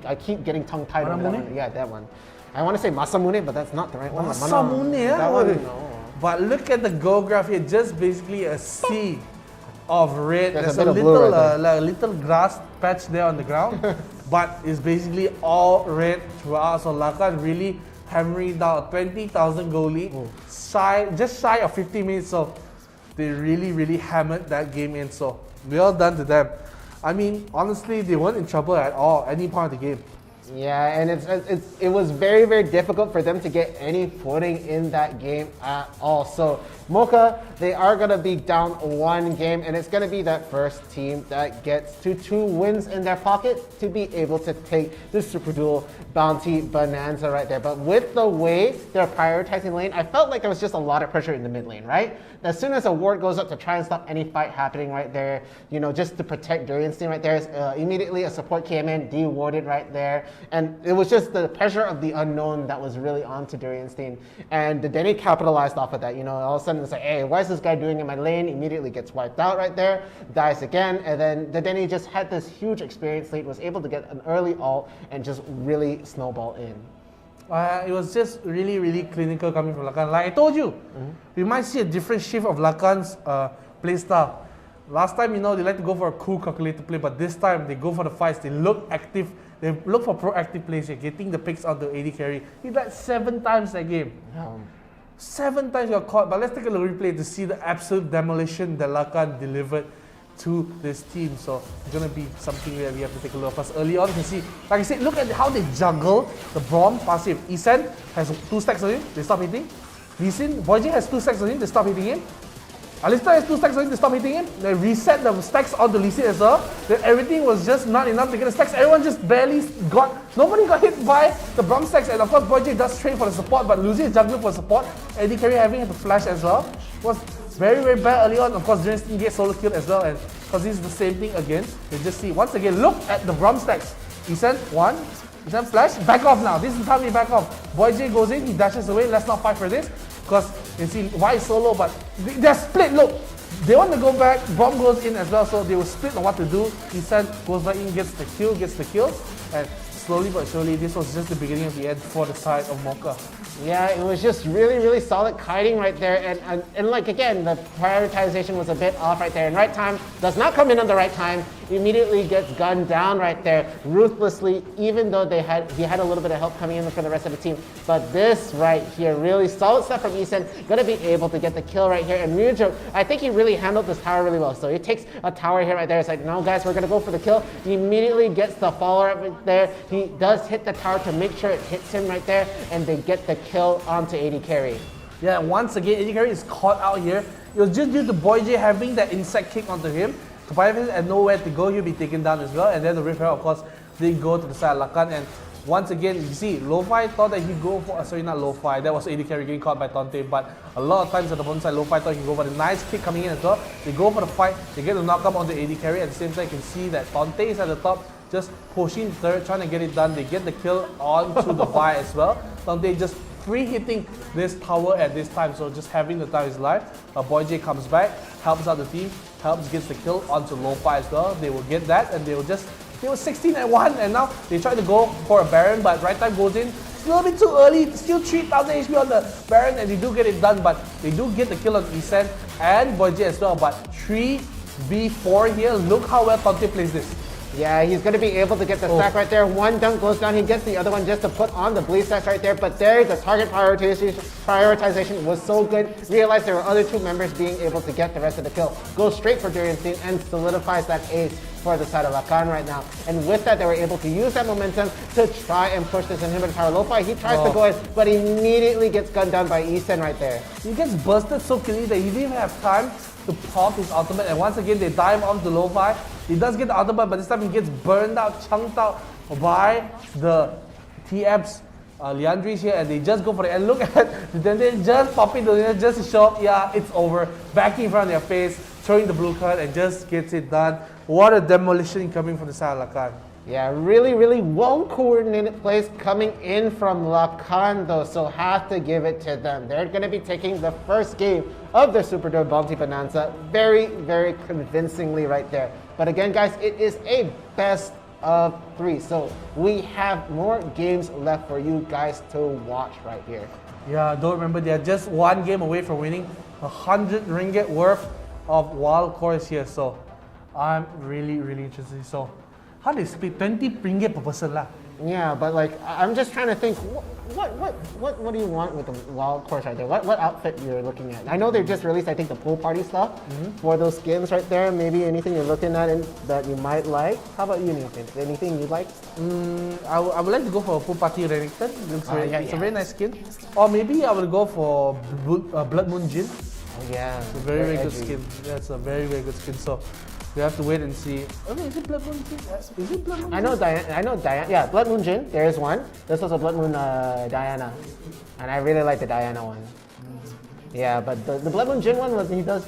I keep getting tongue-tied on that one. Yeah, that one. I want to say Masamune, but that's not the right one. Masamune, that one, no. But look at the goal graph here, just basically a sea of red. There's a little, little grass patch there on the ground, but it's basically all red throughout. So Lakan really hammering down a 20,000 goal lead, just shy of 50 minutes. So they really hammered that game in. So well done to them. I mean, honestly, they weren't in trouble at all any point of the game. Yeah, and it was very difficult for them to get any footing in that game at all. So Mocha, they are going to be down one game, and it's going to be that first team that gets to 2 wins in their pocket to be able to take the Super Duel Bounty Bonanza right there. But with the way they're prioritizing lane, I felt like there was just a lot of pressure in the mid lane, right? As soon as a ward goes up to try and stop any fight happening right there, you know, just to protect 𝐿𝐼𝐻𝐿 right there, immediately a support came in, de-warded right there. And it was just the pressure of the unknown that was really on to 𝐿𝐼𝐻𝐿. And the Denny capitalized off of that. You know, all of a sudden it's like, hey, why is this guy doing in my lane? Immediately gets wiped out right there, dies again. And then the Denny just had this huge experience lead, was able to get an early ult and just really snowball in. It was just really clinical coming from Lakan. Like I told you, we might see a different shift of Lakan's play style. Last time, you know, they like to go for a cool, calculated play, but this time they go for the fights. They look active. They look for proactive plays here, getting the picks onto AD Carry. He died 7 times that game. 7 times got caught. But let's take a look replay to see the absolute demolition that Lakan delivered to this team. So it's gonna be something that we have to take a look. Because early on, you can see, like I said, look at how they juggle the Braum passive. 𝐒𝐮 has 2 stacks on him, they stop hitting. Lee Sin, 𝐵𝑜𝑦𝐺 has 2 stacks on him, they stop hitting him. Alistar has 2 stacks on him, they stop hitting him. They reset the stacks onto Lee Sin as well. Then everything was just not enough to get the stacks. Everyone just barely nobody got hit by the Braum stacks. And of course, 𝐵OYG does trade for the support, but losing his juggler for support, AD Carry having to flash as well, was very bad early on. Of course, 𝐿𝐼𝐻𝐿 gets solo killed as well, and because this is the same thing again, you just see once again, look at the Braum stacks. 𝐒𝐮 1, 𝐒𝐮 flash, back off now. This is the time we back off. 𝐵OYG goes in, he dashes away. Let's not fight for this, because you see why solo, but they're split. Look, they want to go back. Braum goes in as well, so they will split on what to do. 𝐒𝐮 goes back in, gets the kill, and slowly but surely, this was just the beginning of the end for the side of Mocha. Yeah, it was just really solid kiting right there, and like again, the prioritization was a bit off right there. And right time does not come in on the right time. Immediately gets gunned down right there, ruthlessly, even though he had a little bit of help coming in from the rest of the team. But this right here, really solid stuff from 𝐒𝐮, gonna be able to get the kill right here. And 𝘿𝐼𝐻𝐿, I think he really handled this tower really well. So he takes a tower here right there. It's like, no guys, we're gonna go for the kill. He immediately gets the follower up right there. He does hit the tower to make sure it hits him right there, and they get the kill onto AD Carry. Yeah, once again, AD Carry is caught out here. It was just due to 𝐵OYG having that inside kick onto him. 𝐵OYG had nowhere to go, he'll be taken down as well. And then the Rift Herald, of course, did go to the side of Lakan. And once again, you see, 𝘍𝐿𝐼 thought that he'd go for, sorry, not 𝘍𝐼, that was AD Carry getting caught by Tante. But a lot of times at the bottom side, 𝘍𝐼 thought he'd go for the nice kick coming in as well. They go for the fight, they get the knock up onto AD Carry. At the same time, you can see that Tante is at the top, just pushing the turret, trying to get it done. They get the kill onto the Vi as well. Tante just free hitting this tower at this time, so just having the time of his life. 𝐵OYG comes back, helps out the team, gets the kill onto 𝘍𝐼 as well. They will get that, and they were 16-1, and now they try to go for a Baron, but right time goes in. It's a little bit too early, still 3000 HP on the Baron, and they do get it done, but they do get the kill on 𝐒𝐮 and 𝐵OYG as well. But 3v4 here, look how well Tante plays this. Yeah, he's going to be able to get the stack right there. One dunk goes down, he gets the other one just to put on the bleed stacks right there. But there, the target prioritization was so good. Realized there were other 2 members being able to get the rest of the kill. Goes straight for 𝐿𝐼𝐻𝐿 and solidifies that ace for the side of Lakan right now. And with that, they were able to use that momentum to try and push this inhibitor tower. 𝘍𝐼, he tries to go in, but immediately gets gunned down by 𝐒𝐮 right there. He gets bursted so clearly that he didn't even have time to pop his ultimate, and once again they dive onto 𝘍𝐼. He does get the ultimate, but this time he gets burned out, chunked out by the 𝑇Fs Leandri's here, and they just go for it. And look at then they just pop it just to show up. Yeah, it's over. Back in front of their face, throwing the blue card, and just gets it done. What a demolition coming from the side of Lakan. Yeah, really, really well-coordinated plays coming in from Lakan though, so have to give it to them. They're going to be taking the first game of their Super Duel Bounty Bonanza very, very convincingly right there. But again, guys, it is a best of 3, so we have more games left for you guys to watch right here. Yeah, don't remember, they're just one game away from winning 100 ringgit worth of wild course here, so I'm really, really interested. So how do they split 20 ringgit per person lah? Yeah, but like I'm just trying to think, what do you want with the wild course right there? What outfit you're looking at? I know they just released, I think, the pool party stuff for those skins right there. Maybe anything you're looking at that you might like. How about you, Nathan? Anything you like? I would like to go for a pool party Renekton. It's a very nice skin. Or maybe I would go for Blood Moon Jin. Oh, yeah, it's a very, very good skin. Yeah, it's a very, very good skin. So we have to wait and see. Okay, is it Blood Moon Jin? Is it Blood Moon Jin? I know Diana. Yeah, Blood Moon Jin. There is one. There's also Blood Moon Diana, and I really like the Diana one. Yeah, but the Blood Moon Jin one was he does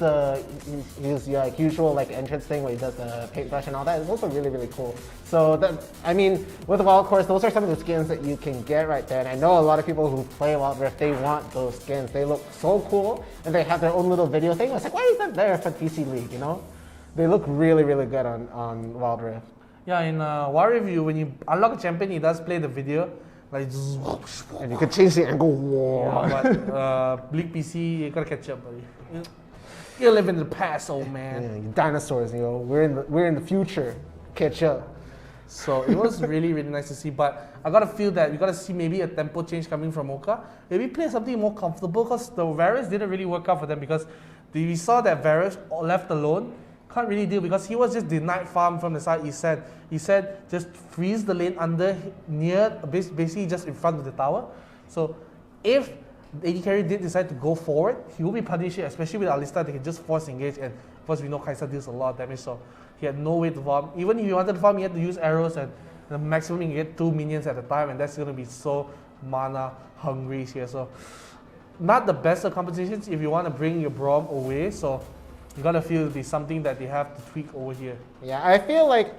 his like usual like entrance thing where he does the paintbrush and all that. It's also really, really cool. So I mean, with the Wild Course, those are some of the skins that you can get right there. And I know a lot of people who play Wild Rift, they want those skins. They look so cool, and they have their own little video thing. I was like, why is that there for PC League? You know? They look really, really good on Wild Rift. Yeah, in Wild Rift, when you unlock a champion, he does play the video. Like, and you can change the angle. Whoa. Yeah, but Bleak PC, you gotta catch up, buddy. You live in the past, old man. Yeah, you dinosaurs, you know. We're in the future. Catch up. So it was really, really nice to see. But I gotta feel that we gotta see maybe a tempo change coming from Mocha. Maybe play something more comfortable, because the Varus didn't really work out for them, because we saw that Varus left alone. Can't really deal because he was just denied farm from the side. He said just freeze the lane basically just in front of the tower. So if the AD carry did decide to go forward, he will be punished, especially with Alistar. They can just force engage, and of course we know 𝐒𝐻𝐻 deals a lot of damage, so he had no way to farm. Even if he wanted to farm, he had to use arrows, and the maximum he can get 2 minions at a time, and that's going to be so mana hungry here. So not the best of competitions if you want to bring your Braum away. So you gotta feel there's something that they have to tweak over here. Yeah, I feel like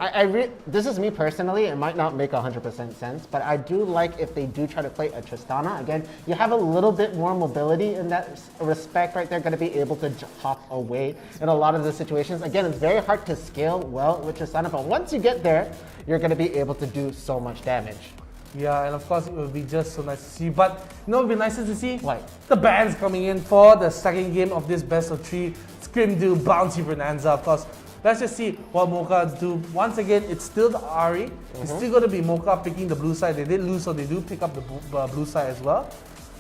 this is me personally. It might not make 100% sense, but I do like if they do try to play a Tristana. Again, you have a little bit more mobility in that respect, right? They're going to be able to hop away in a lot of the situations. Again, it's very hard to scale well with Tristana, but once you get there, you're going to be able to do so much damage. Yeah, and of course it will be just so nice to see. But you know what would be nicer to see? What? The bands coming in for the second game of this best of 3 Scrim Duel Bounty Bonanza. Of course, let's just see what Mocha do. Once again, it's still the Ahri. It's still going to be Mocha picking the blue side. They did lose, so they do pick up the blue side as well.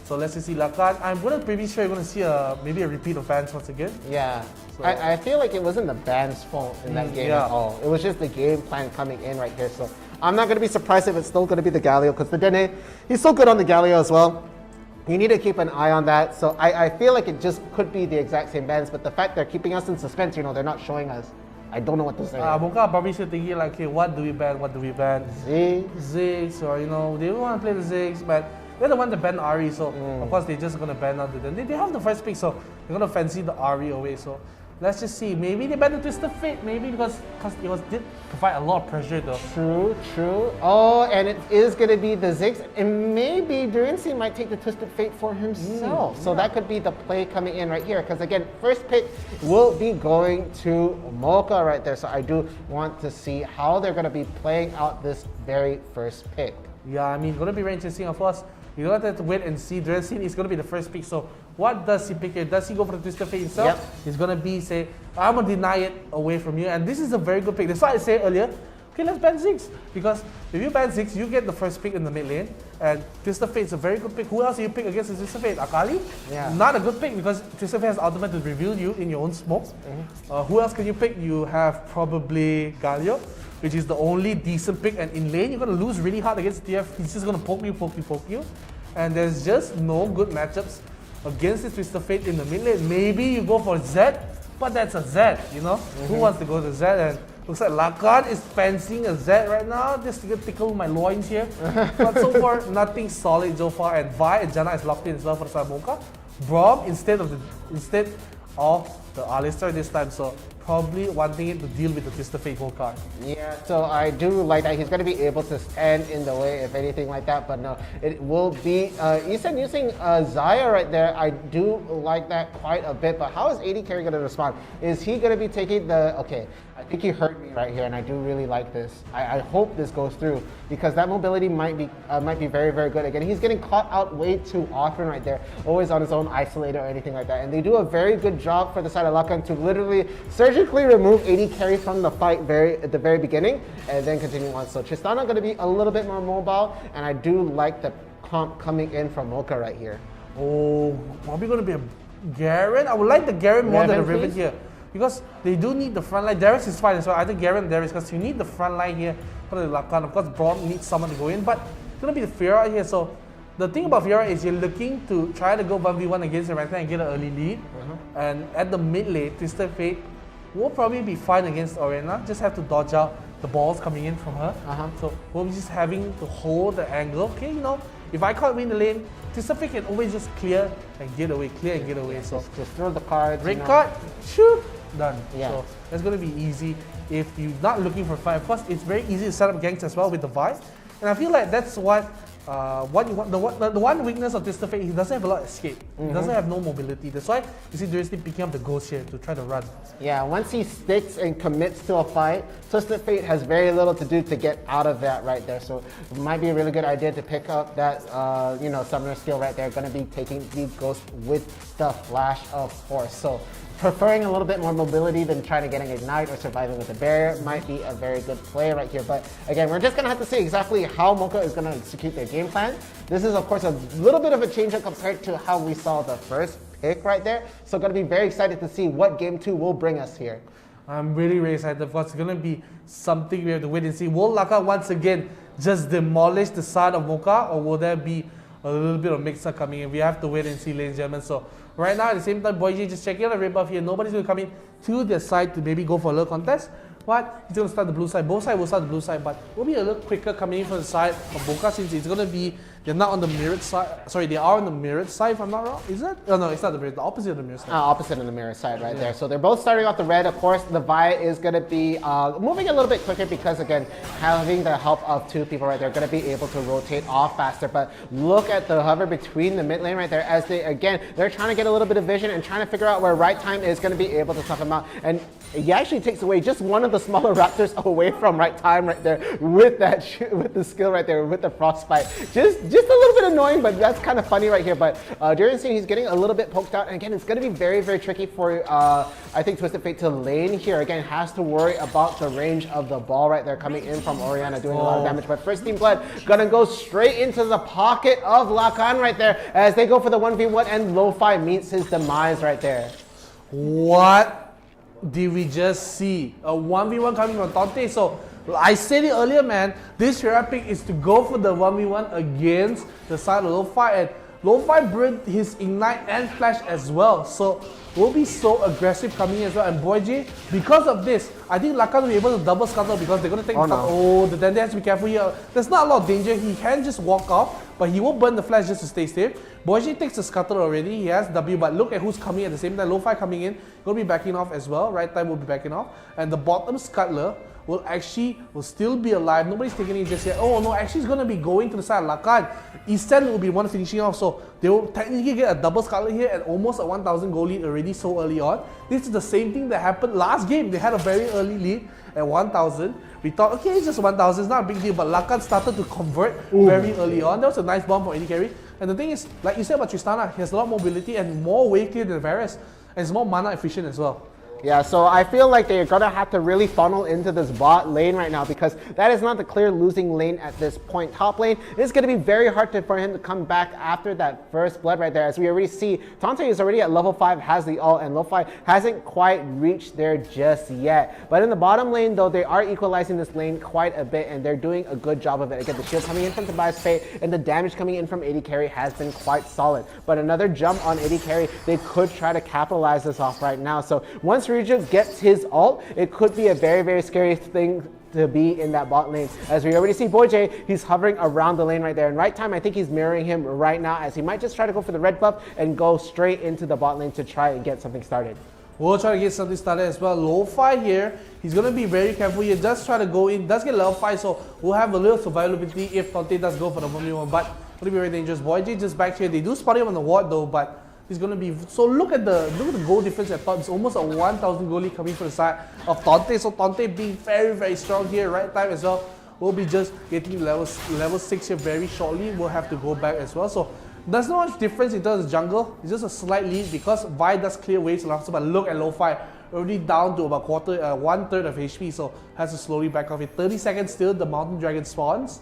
So let's just see Lakan. I'm going to pretty sure you're going to see maybe a repeat of bans once again. Yeah. So I feel like it wasn't the band's fault in that game at all. It was just the game plan coming in right here. So I'm not going to be surprised if it's still going to be the Galio, because the Dene, he's so good on the Galio as well. You need to keep an eye on that. So I feel like it just could be the exact same bans, but the fact they're keeping us in suspense, you know, they're not showing us. I don't know what to say. Mocha probably still thinking like, okay, what do we ban? What do we ban? Ziggs, or you know, they don't want to play the Ziggs, but they're the one that ban Ahri, so of course they're just gonna ban out the Dene. They have the first pick, so they're gonna fancy the Ahri away. So let's just see. Maybe they ban the Twisted Fate, maybe because it did provide a lot of pressure though. True. Oh, and it is going to be the Ziggs, and maybe Durinci might take the Twisted Fate for himself. So that could be the play coming in right here, because again, first pick will be going to Mocha right there. So I do want to see how they're going to be playing out this very first pick. Yeah, I mean, going to be very interesting, of course. You don't have to wait and see. Durinci is going to be the first pick. So what does he pick here? Does he go for the Twisted Fate himself? Yep. He's going to be, say, I'm going to deny it away from you. And this is a very good pick. That's why I said earlier, okay, let's ban Ziggs. Because if you ban Ziggs, you get the first pick in the mid lane. And Twisted Fate is a very good pick. Who else do you pick against the Twisted Fate? Akali? Yeah. Not a good pick, because Twisted Fate has ultimate to reveal you in your own smoke. Who else can you pick? You have probably Galio, which is the only decent pick. And in lane, you're going to lose really hard against TF. He's just going to poke you. And there's just no good matchups against this Twisted Fate in the mid lane. Maybe you go for Zed, but that's a Zed, you know? Who wants to go to Zed? And Looks like Lakan is fancying a Z right now, just to tickle my loins here. But so far, nothing solid so far, and Vi and Janna is locked in as well for the side of Mocha. Braum instead of the Alistar this time, so probably wanting it to deal with the Twisted Fate whole card. Yeah, so I do like that he's going to be able to stand in the way if anything like that, but no, it will be 𝐒𝐮 using Xayah right there. I do like that quite a bit, but how is AD Carry going to respond? Is he going to be taking the, okay, I think he heard me right here, and I do really like this. I hope this goes through, because that mobility might be very, very good. Again, he's getting caught out way too often right there, always on his own isolator or anything like that, and they do a very good job for the side of Lakan to literally surgically remove AD Carry from the fight at the very beginning, and then continue on. So Tristana going to be a little bit more mobile, and I do like the comp coming in from Mocha right here. Oh, probably going to be a Garen. I would like the Garen more than the Riven here, because they do need the front line. Darius is fine as well. Either Garen or Darius, because you need the front line here for the Lakan. Of course, Braum needs someone to go in, but it's going to be the Fiora here. So the thing about Fiora is you're looking to try to go 1v1 against the right line and get an early lead. And at the mid lane, Twisted Fate will probably be fine against Orianna. Just have to dodge out the balls coming in from her. So we'll be just having to hold the angle. Okay, you know, if I can't win the lane, Twisted Fate can always just clear and get away, So just throw the cards. red card, shoot, done. Yeah. So that's going to be easy if you're not looking for a fight. Of course, it's very easy to set up ganks as well with the Vi. And I feel like that's what you want. The one weakness of Twisted Fate, he doesn't have a lot of escape. He doesn't have no mobility. That's why you see Duristy picking up the ghost here to try to run. Yeah, once he sticks and commits to a fight, Twisted Fate has very little to do to get out of that right there. So it might be a really good idea to pick up that summoner skill right there. Going to be taking the ghost with the flash, of course. So preferring a little bit more mobility than trying to get an ignite or surviving with a barrier might be a very good play right here. But again, we're just going to have to see exactly how Mocha is going to execute their game plan. This is, of course, a little bit of a change up compared to how we saw the first pick right there. So going to be very excited to see what game 2 will bring us here. I'm really, really excited. Of course, it's going to be something we have to wait and see. Will Lakan once again just demolish the side of Mocha, or will there be a little bit of mixer coming in? We have to wait and see, ladies and gentlemen. So right now, at the same time, 𝘎𝐺 just checking out the red buff here. Nobody's going to come in to their side to maybe go for a little contest. But he's going to start the blue side. Both sides will start the blue side, but we'll be a little quicker coming in from the side of Mocha, since it's going to be, they're not on the mirrored side. Sorry, they are on the mirrored side, if I'm not wrong. Is it? Oh, no, it's not the mirrored, the opposite of the mirrored side. Opposite of the mirror side right there. So they're both starting off the red. Of course, the Vi is going to be moving a little bit quicker because, again, having the help of 2 people right there, going to be able to rotate off faster. But look at the hover between the mid lane right there, as they're trying to get a little bit of vision and trying to figure out where right time is going to be able to suck him out. And he actually takes away just one of the smaller raptors away from right time right there with that with the skill right there with the frostbite. Just a little bit annoying, but that's kind of funny right here. But during the scene, he's getting a little bit poked out, and again, it's going to be very, very tricky for I think Twisted Fate to lane here. Again, has to worry about the range of the ball right there coming in from Orianna, doing a lot of damage. But First Team Blood gonna go straight into the pocket of Lakan right there as they go for the 1v1, and Lo-Fi meets his demise right there. What did we just see? A 1v1 coming from Tante. So I said it earlier, man, this hero pick is to go for the 1v1 against the side of Lo-Fi, and Lo-Fi brought his ignite and flash as well. So we'll be so aggressive coming in as well. And 𝘎𝐺, because of this, I think Lakan will be able to double scuttle, because they're going to take the Dende has to be careful here. There's not a lot of danger. He can just walk off, but he will burn the flash just to stay safe. 𝘎𝐺 takes the scuttle already. He has W, but look at who's coming at the same time. Lo-Fi coming in, going to be backing off as well. Right time will be backing off. And the bottom scuttler will still be alive. Nobody's taking it just yet. Oh no, actually he's going to be going to the side of Lakan. 𝐒𝐮 will be one finishing off, so they will technically get a double scuttler here and almost a 1000 gold lead already so early on. This is the same thing that happened last game. They had a very early lead at 1000. We thought, okay, it's just 1000, it's not a big deal, but Lakan started to convert very early on. That was a nice bomb for AD Carry. And the thing is, like you said about Tristana, he has a lot more mobility and more wave clear than Varus, and it's more mana efficient as well. Yeah, so I feel like they're going to have to really funnel into this bot lane right now, because that is not the clear losing lane at this point. Top lane, it's going to be very hard for him to come back after that first blood right there. As we already see, Tante is already at level 5, has the ult, and Lo-Fi hasn't quite reached there just yet. But in the bottom lane, though, they are equalizing this lane quite a bit, and they're doing a good job of it. Again, the shield coming in from Tobias Fate and the damage coming in from AD Carry has been quite solid. But another jump on AD Carry, they could try to capitalize this off right now. So once 𝐿𝐿 gets his ult, it could be a very, very scary thing to be in that bot lane. As we already see 𝘎𝐻𝐺, he's hovering around the lane right there. And right time, I think he's mirroring him right now, as he might just try to go for the red buff and go straight into the bot lane to try and get something started. We'll try to get something started as well. 𝘎𝐻𝐺 here, he's going to be very careful here. Does try to go in, does get level 5, so we'll have a little survivability if Tante does go for the 1v1, but it'll be very dangerous. 𝘎𝐻𝐺 just back here. They do spot him on the ward though, but he's going to be... So look at the goal difference at top. It's almost a 1,000 goal lead coming from the side of Tante. So Tante being very, very strong here. Right time as well. We'll be just getting level 6 here very shortly. We'll have to go back as well. So there's not much difference in terms of jungle. It's just a slight lead because Vi does clear waves last. But look at 𝘎𝐻𝐺 already down to about 1/3 of HP. So has to slowly back off it. 30 seconds still, the mountain dragon spawns.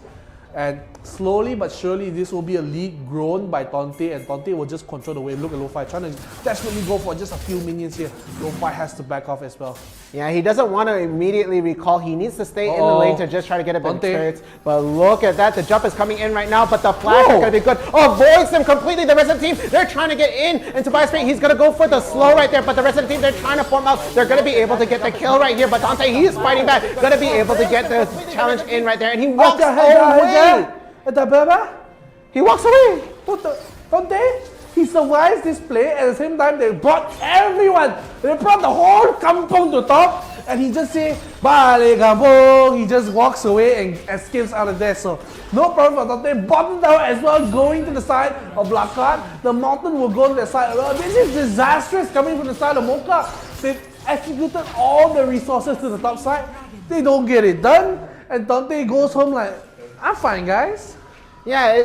And slowly but surely, this will be a lead grown by Tante, and Tante will just control the wave. Look at 𝘎𝐻𝐺 trying to desperately go for just a few minions here. 𝘎𝐻𝐺 has to back off as well. Yeah, he doesn't want to immediately recall. He needs to stay in the lane to just try to get a bit of experience. But look at that. The jump is coming in right now, but the flash is going to be good. Avoids them completely. The rest of the team, they're trying to get in into Tobias. He's going to go for the slow right there, but the rest of the team, they're trying to form out. They're going to be able to get the kill right here, but Tante, he is fighting back. Going to be able to get the challenge in right there, and he walks away. He walks away. Tante, he survives this play. At the same time, they brought everyone. They brought the whole kampong to top, and he just say, "Balik kampong." He just walks away and escapes out of there. So no problem for Tante. Bottom down as well, going to the side of Lakan. The mountain will go to the side. Well, this is disastrous coming from the side of Mocha. They've executed all the resources to the top side. They don't get it done, and Tante goes home like, "I'm fine, guys." Yeah,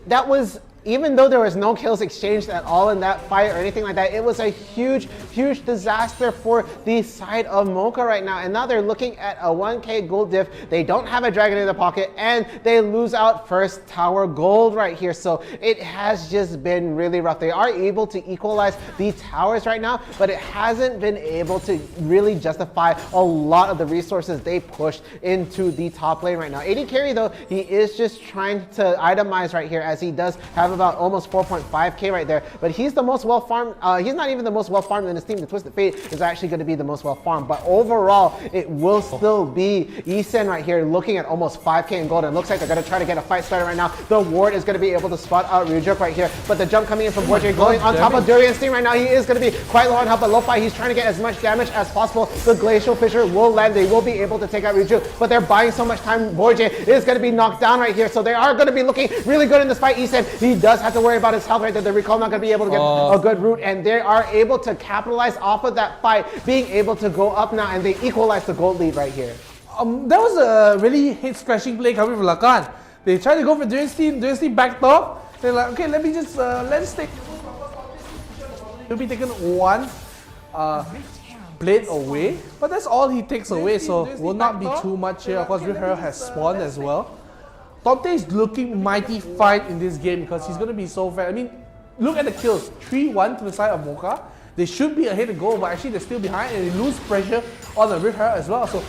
that was, even though there was no kills exchanged at all in that fight or anything like that, it was a huge, huge disaster for the side of Mocha right now. And now they're looking at a 1K gold diff. They don't have a dragon in their pocket, and they lose out first tower gold right here. So it has just been really rough. They are able to equalize the towers right now, but it hasn't been able to really justify a lot of the resources they pushed into the top lane right now. AD carry though, he is just trying to itemize right here, as he does have about almost 4.5k right there, but he's the most well farmed. He's not even the most well farmed in his team. The Twisted Fate is actually going to be the most well farmed, but overall it will still be 𝐒𝐮 right here looking at almost 5k in gold. And it looks like they're going to try to get a fight started right now. The ward is going to be able to spot out 𝘎𝐺 right here, but the jump coming in from 𝘎𝐺 going on top of Durian's team right now. He is going to be quite low on health, but 𝘎𝐻𝐺, he's trying to get as much damage as possible. The Glacial Fissure will land. They will be able to take out 𝘎𝐺, but they're buying so much time. 𝘎𝐺 is going to be knocked down right here, so they are going to be looking really good in this fight. 𝐒𝐮, he does have to worry about his health right there. The recall not going to be able to get a good route, and they are able to capitalize off of that fight, being able to go up now, and they equalize the gold lead right here. That was a really hit-scratching play coming from Lakan. They tried to go for Durian's team back top. They're like, okay, let me just, let's take... He'll be taking one blade away, but that's all he takes away, so will not be too much here. Of course, 𝘎𝐺 has spawned as well. Tante is looking mighty fine in this game because he's going to be so fast. I mean, look at the kills. 3-1 to the side of Mocha. They should be ahead of goal, but actually they're still behind, and they lose pressure on the 𝘎𝐺 as well. So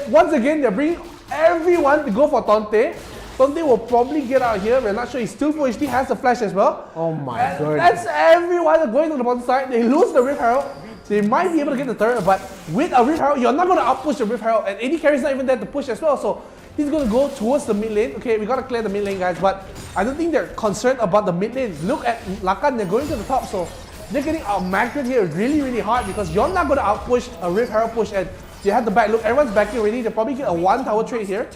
once again, they're bringing everyone to go for Tante. Tante will probably get out here. We're not sure. He's still full HP, has the flash as well. Oh my goodness. That's everyone going to the bottom side. They lose the 𝘎𝐺. They might be able to get the turret, but with a 𝘎𝐺, you're not going to outpush the 𝘎𝐺, and AD carry's not even there to push as well. So he's going to go towards the mid lane. Okay, we got to clear the mid lane, guys, but I don't think they're concerned about the mid lane. Look at Lakan, they're going to the top, so they're getting outmacted here really, really hard because you're not going to outpush a 𝘎𝐺 push, and you have the back. Look, everyone's backing already. They probably get a 1 tower trade here,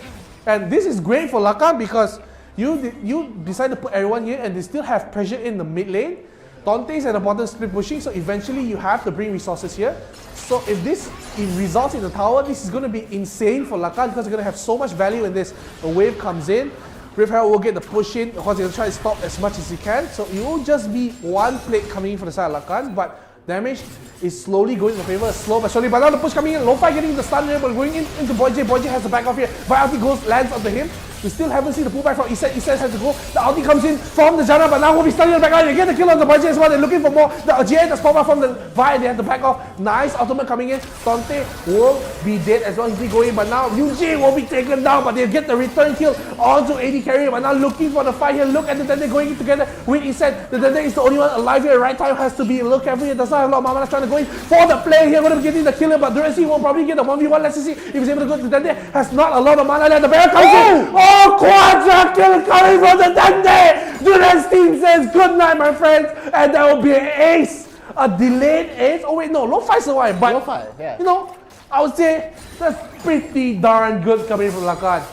and this is great for Lakan because you decide to put everyone here, and they still have pressure in the mid lane. Tante's at the bottom split pushing, so eventually you have to bring resources here. So if this results in the tower, this is going to be insane for Lakan because they're going to have so much value in this. A wave comes in, 𝘎𝐺 will get the push in, of course they're going to try to stop as much as he can. So it will just be one plate coming in for the side of Lakan, but damage is slowly going in the favor, slow but surely. But now the push coming in, 𝘎𝐻𝐺 getting the stun here, but going into 𝘎𝐺. 𝘎𝐺 has the back off here, but ulti goes, lands onto him. We still haven't seen the pullback from 𝐒𝐮𝐻. 𝐒𝐮𝐻 has to go. The ulti comes in from the Janna, but now we'll be studying the back line. They get the kill on the budget as well. They're looking for more. The 𝐿 has popped out from the Vi. They have to back off. Nice ultimate coming in. Tante will be dead as well. He's going, but now 𝐿𝐿𝐻 will be taken down, but they'll get the return kill onto AD carry. But now looking for the fight here. Look at the Dende going in together with 𝐒𝐮𝐻. The Dende is the only one alive here. Right time has to be a little careful here. Does not have a lot of mana trying to go in for the play here. Going to be getting the kill here, but Durasi will probably get the 1v1. Let's see if he's able to go to the Dende. Has not a lot of mana left. The Baron comes in. Oh, quadra kill coming from the Dende. Durasi team says good night, my friends, and that will be an ace. A delayed ace. Oh wait, no, low 5 survive, but Low 5, yeah. you know, I would say that's pretty darn good coming from Lakan.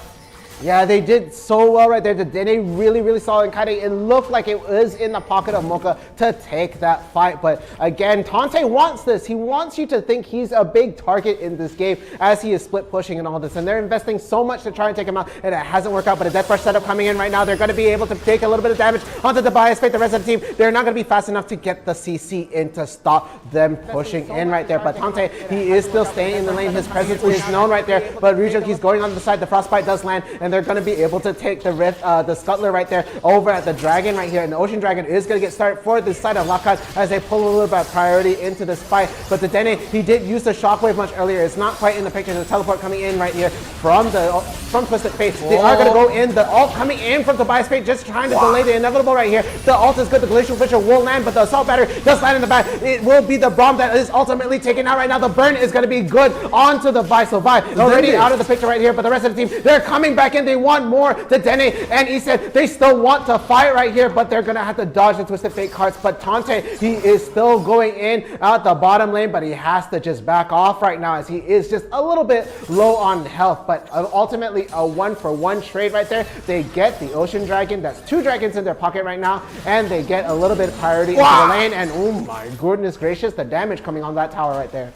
Yeah, they did so well right there. The Dene really saw it. It looked like it was in the pocket of Mocha to take that fight. But again, Tante wants this. He wants you to think he's a big target in this game as he is split pushing and all this. And they're investing so much to try and take him out, and it hasn't worked out. But a Death Rush setup coming in right now. They're going to be able to take a little bit of damage onto the bias fate. The rest of the team, they're not going to be fast enough to get the CC in to stop them pushing in right there. But Tante, he is still staying in the lane. His presence is known right there. But 𝑟𝑒𝑚, he's going on the side. The Frostbite does land, and they're going to be able to take the Rift, the Scuttler right there over at the Dragon right here. And the Ocean Dragon is going to get started for this side of Lakan as they pull a little bit of priority into this fight. But the Dene, he did use the Shockwave much earlier. It's not quite in the picture. The teleport coming in right here from Twisted Fate. They are going to go in. The ult coming in from Tobias Fate, just trying to delay the inevitable right here. The ult is good. The Glacial Fissure will land, but the Assault Battery does land in the back. It will be the Braum that is ultimately taken out right now. The burn is going to be good onto the Vi. So Vi already out of the picture right here, but the rest of the team, they're coming back in. They want more. The Dene and 𝐒𝐮𝐻, they still want to fight right here, but they're going to have to dodge the Twisted Fate cards. But Tante, he is still going in out the bottom lane, but he has to just back off right now as he is just a little bit low on health. But ultimately, a 1-for-1 trade right there. They get the Ocean Dragon. That's 2 dragons in their pocket right now, and they get a little bit of priority into the lane. And oh my goodness gracious, the damage coming on that tower right there.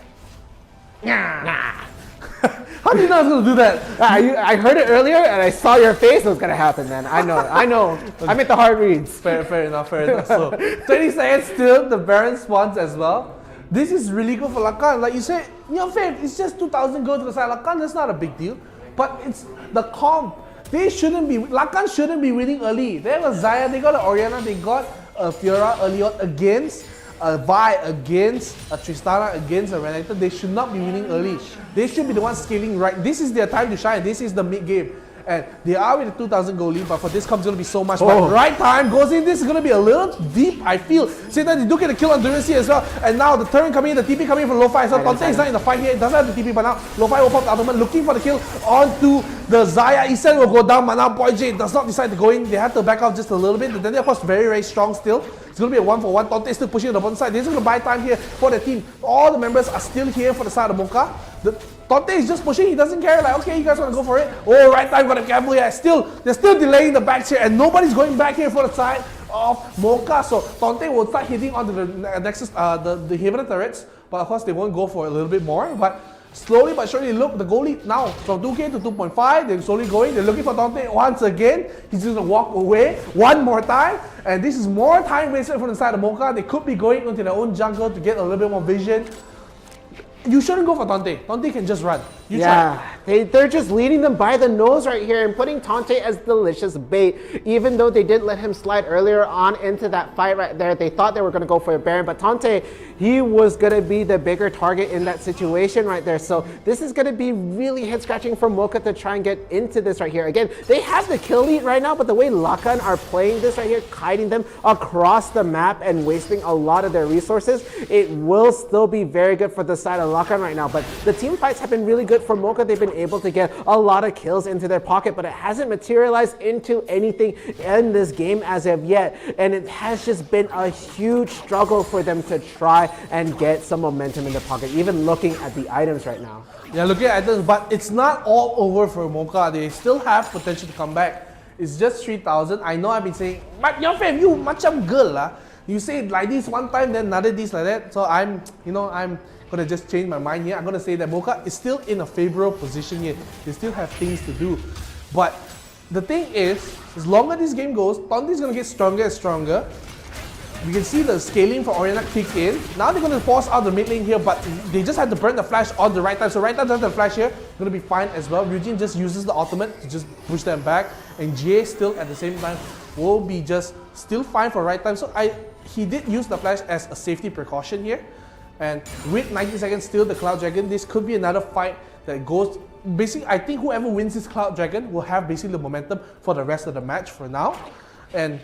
How do you know I was going to do that? I heard it earlier, and I saw your face. It was going to happen, man. I know. I make the hard reads. Fair enough. So 20 seconds still, the Baron spawns as well. This is really good for Lakan. Like you said, it's just 2,000 gold to the side. Lakan, that's not a big deal. But it's the comp. Lakan shouldn't be winning early. They have a Xayah, they got an Orianna, they got a Fiora early on against a Vi, against a Tristana, against a Renekton. They should not be winning early. They should be the ones scaling right. This is their time to shine. This is the mid game. And they are with a 2,000 goal lead, but for this comes going to be so much. But right time goes in. This is going to be a little deep, I feel. Same time, they do get a kill on Durasi as well. And now the turn coming in, the TP coming in from Lo-Fi. So Tante is not in the fight here. It doesn't have the TP, but now Lo-Fi will pop the ultimate, looking for the kill onto the Xayah. 𝐒𝐮𝐻 will go down, but now �ΠointJ does not decide to go in. They have to back off just a little bit. The Dende, of course, very strong still. It's going to be a 1-for-1. Tante is still pushing on the bottom side. They're just going to buy time here for the team. All the members are still here for the side of Mocha. Tante is just pushing. He doesn't care. Like, okay, you guys want to go for it? Oh, right time. Got to be careful here. They're still delaying the back here, and nobody's going back here for the side of Mocha. So Tante will start hitting onto the Nexus, the Haven turrets. But of course, they won't go for a little bit more. But slowly but surely, look, the goal lead now from 2K to 2.5. They're slowly going. They're looking for Tante once again. He's just going to walk away one more time. And this is more time wasted from the side of Mocha. They could be going into their own jungle to get a little bit more vision. You shouldn't go for Tante. Tante can just run. They're just leading them by the nose right here and putting Tante as delicious bait. Even though they did let him slide earlier on into that fight right there, they thought they were going to go for a Baron, but Tante, he was going to be the bigger target in that situation right there. So this is going to be really head-scratching for Mocha to try and get into this right here. Again, they have the kill lead right now, but the way Lakan are playing this right here, kiting them across the map and wasting a lot of their resources, it will still be very good for the side of Lakan right now. But the team fights have been really good for Mocha. They've been able to get a lot of kills into their pocket, but it hasn't materialized into anything in this game as of yet. And it has just been a huge struggle for them to try and get some momentum in their pocket, even looking at the items right now. Yeah, looking at items, but it's not all over for Mocha. They still have potential to come back. It's just 3,000. I know I've been saying, but your fam, you macam girl lah. You say it like this one time, then another this like that. So I'm going to just change my mind here. I'm going to say that Mocha is still in a favorable position here. They still have things to do. But the thing is, as longer this game goes, Tante is going to get stronger and stronger. you can see the scaling for Orianna kick in. Now they're going to force out the mid lane here, but they just had to burn the flash on the right time. So right time does the flash here, going to be fine as well. 𝑬𝐿𝐺 just uses the ultimate to just push them back. And 𝐿𝐺 still at the same time will be just still fine for right time. So he did use the flash as a safety precaution here. And with 90 seconds still the Cloud Dragon, this could be another fight that goes... Basically, I think whoever wins this Cloud Dragon will have basically the momentum for the rest of the match for now. And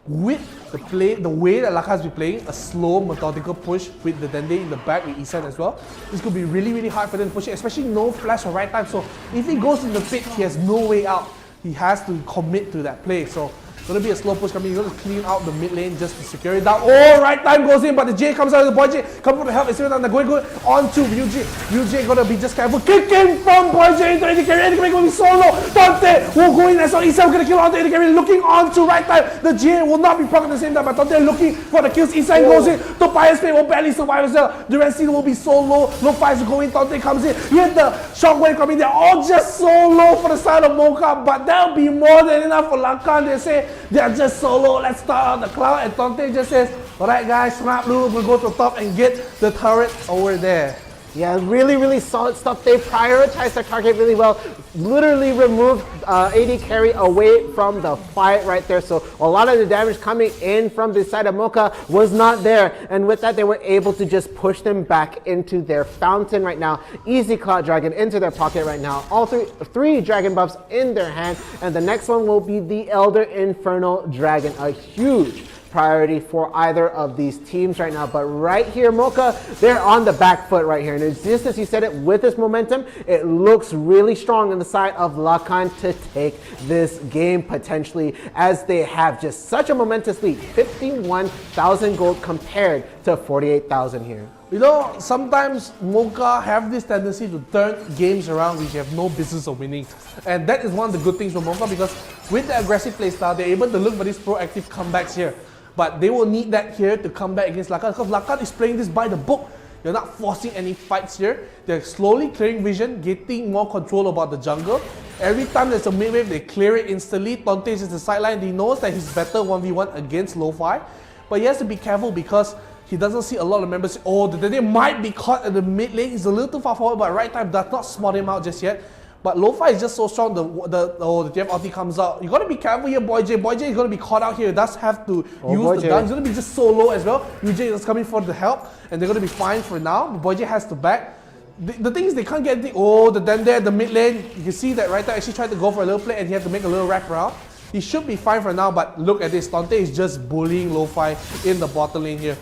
with the way that Lakan has been playing, a slow, methodical push with the Dende in the back with 𝐒𝐮 as well, this could be really, really hard for them to push it, especially no flash for right time. So if he goes in the pit, he has no way out. He has to commit to that play. So going to be a slow push coming. You're going to clean out the mid lane just to secure it down. Oh, right time goes in, but the J comes out of the boy J. Coming for the help. It's going good on to 𝑬𝐿𝐺. 𝑬𝐿𝐺 going to be just careful. Kicking from boy J into AD carry. AD carry going to be solo. Dante will go in as well. 𝐒𝐮 going to kill onto AD carry. Looking on to right time. The J will not be procced at the same time, but Dante looking for the kills. 𝐒𝐮 goes in. The Pious Fate will barely survive as well. The Duran will be so low. No fights will go in. Dante comes in. Yet the shockwave coming. They're all just so low for the side of Mocha, but that'll be more than enough for Lakan. They say they're just so low. Let's start on the Cloud, and Dante just says, alright guys, snap blue, we'll go to the top and get the turret over there. Yeah, really, really solid stuff. They prioritized their target really well. Literally removed AD carry away from the fight right there. So a lot of the damage coming in from the side of Mocha was not there. And with that, they were able to just push them back into their fountain right now. Easy Cloud Dragon into their pocket right now. All three dragon buffs in their hand. And the next one will be the Elder Infernal Dragon. A huge priority for either of these teams right now. But right here, Mocha, they're on the back foot right here. And it's just as you said it, with this momentum, it looks really strong on the side of Lakan to take this game potentially, as they have just such a momentous lead. 51,000 gold compared to 48,000 here. You know, sometimes Mocha have this tendency to turn games around which have no business of winning. And that is one of the good things for Mocha, because with the aggressive playstyle, they're able to look for these proactive comebacks here. But they will need that here to come back against Lakan, because Lakan is playing this by the book. They're not forcing any fights here. They're slowly clearing vision, getting more control about the jungle. Every time there's a mid wave, they clear it instantly. Dante is the sideline. He knows that he's better 1v1 against Lo-Fi. But he has to be careful because he doesn't see a lot of members. Oh, the Dante might be caught at the mid lane. He's a little too far forward, but right time does not spot him out just yet. But Lo-Fi is just so strong. The TF ulti comes out. You gotta be careful here, boy J. Boy J is gonna be caught out here. He does have to use the gun. He's gonna be just so low as well. 𝑬𝐿𝐺 is coming for the help, and they're gonna be fine for now. Boy J has to back. The thing is, they can't get anything. Oh, the Dende, the mid lane. You can see that right there. Actually tried to go for a little play, and he had to make a little wrap around. He should be fine for now, but look at this. Dante is just bullying Lo-Fi in the bottom lane here.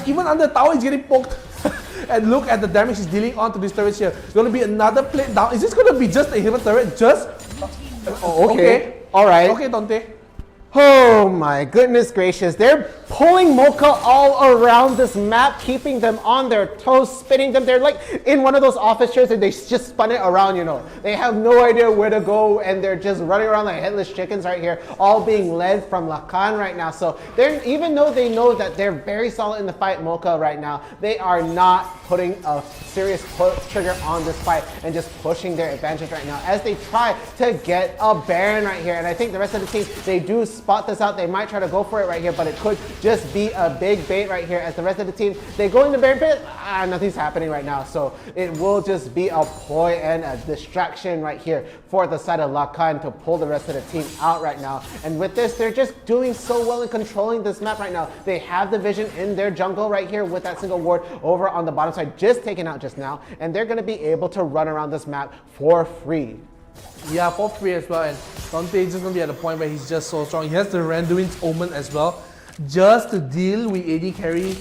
Even under tower, he's getting poked. And look at the damage he's dealing onto these turrets here. It's going to be another plate down. Is this going to be just a human turret? Just... Okay. Alright. Okay, Dante. Oh my goodness gracious. They're pulling Mocha all around this map, keeping them on their toes, spinning them. They're like in one of those office chairs and they just spun it around, you know. They have no idea where to go and they're just running around like headless chickens right here, all being led from Lakan right now. So they're, even though they know that they're very solid in the fight, Mocha right now, they are not putting a serious trigger on this fight and just pushing their advantage right now as they try to get a Baron right here. And I think the rest of the team, they do spot this out. They might try to go for it right here, but it could just be a big bait right here as the rest of the team, they go in the Baron pit. Nothing's happening right now. So it will just be a ploy and a distraction right here for the side of Lakan to pull the rest of the team out right now. And with this, they're just doing so well in controlling this map right now. They have the vision in their jungle right here with that single ward over on the bottom side, just taken out just now. And they're going to be able to run around this map for free. Yeah, for free as well. And Dante is just going to be at the point where he's just so strong. He has the Randuin's Omen as well, just to deal with AD carry.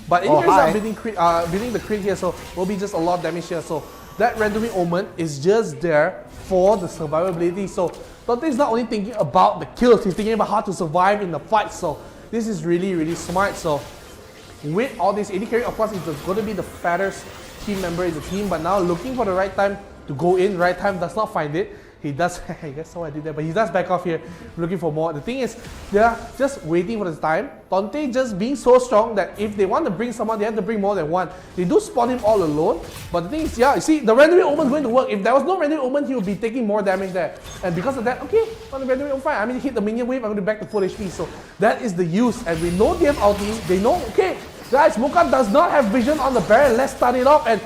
But AD carries are beating the crit here, so will be just a lot of damage here. So that Randuin Omen is just there for the survivability. So Dante is not only thinking about the kills, he's thinking about how to survive in the fight. So this is really, really smart. So with all this, AD carry of course is going to be the fattest team member in the team, but now looking for the right time to go in. Right time does not find it. He does, you guys saw what I did there, but he does back off here, looking for more. The thing is, they are just waiting for the time. 𝘍𝑠e just being so strong that if they want to bring someone, they have to bring more than one. They do spawn him all alone, but the thing is, yeah, you see, the Randomly Omen is going to work. If there was no Randomly Omen, he would be taking more damage there. And because of that, okay, on the Randomly Omen, fine. I mean, hit the minion wave, I'm going to back to full HP. So that is the use. And we know they have ulti. They know, okay, guys, Mocha does not have vision on the Baron. Let's start it off. And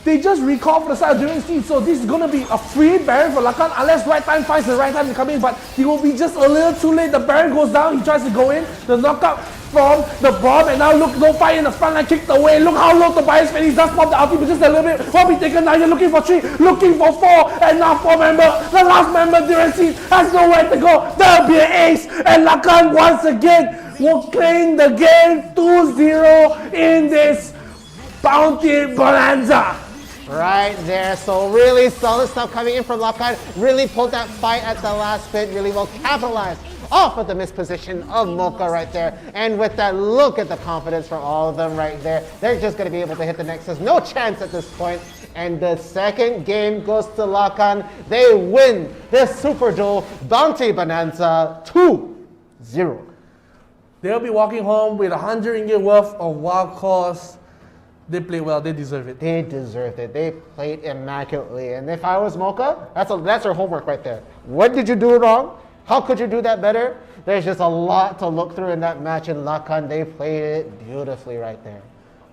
they just recall for the side of 𝐿𝐷𝑒𝑛. So this is going to be a free Baron for Lakan unless right time finds the right time to come in. But he will be just a little too late. The Baron goes down. He tries to go in. The knockout from the bomb. And now look, no fight in the front line. Kicked away. Look how low Tobias Fenix does pop the ulti. But just a little bit. Won't be taken now. You're looking for 3. Looking for 4. And now 4 member. The last member, 𝐿𝐷𝑒𝑛, has nowhere to go. There'll be an ace. And Lakan once again will claim the game 2-0 in this bounty bonanza. Right there, so really solid stuff coming in from Lakan. Really pulled that fight at the last bit, really well capitalized off of the misposition of Mocha right there. And with that, look at the confidence from all of them right there. They're just going to be able to hit the Nexus. No chance at this point. And the second game goes to Lakan. They win the Super Duel Bounty Bonanza 2-0. They'll be walking home with 100 ringgit worth of wild costs. They played well. They deserve it. They deserved it. They played immaculately. And if I was Mocha, that's our homework right there. What did you do wrong? How could you do that better? There's just a lot to look through in that match. And Lakan, they played it beautifully right there.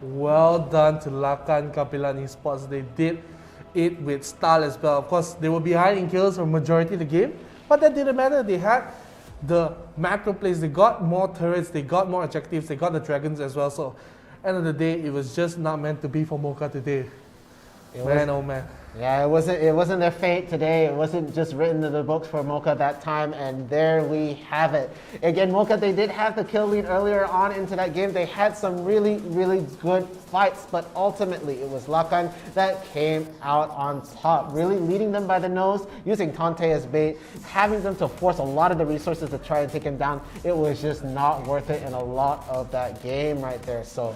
Well done to Lakan Esports. They did it with style as well. Of course, they were behind in kills for majority of the game, but that didn't matter. They had the macro plays. They got more turrets. They got more objectives. They got the dragons as well. So, end of the day, it was just not meant to be for Mocha today. Man, oh man. Yeah, it wasn't their fate today. It wasn't just written in the books for Mocha that time, and there we have it. Again, Mocha, they did have the kill lead earlier on into that game. They had some really, really good fights, but ultimately it was Lakan that came out on top, really leading them by the nose, using 𝘍𝑠e as bait, having them to force a lot of the resources to try and take him down. It was just not worth it in a lot of that game right there. So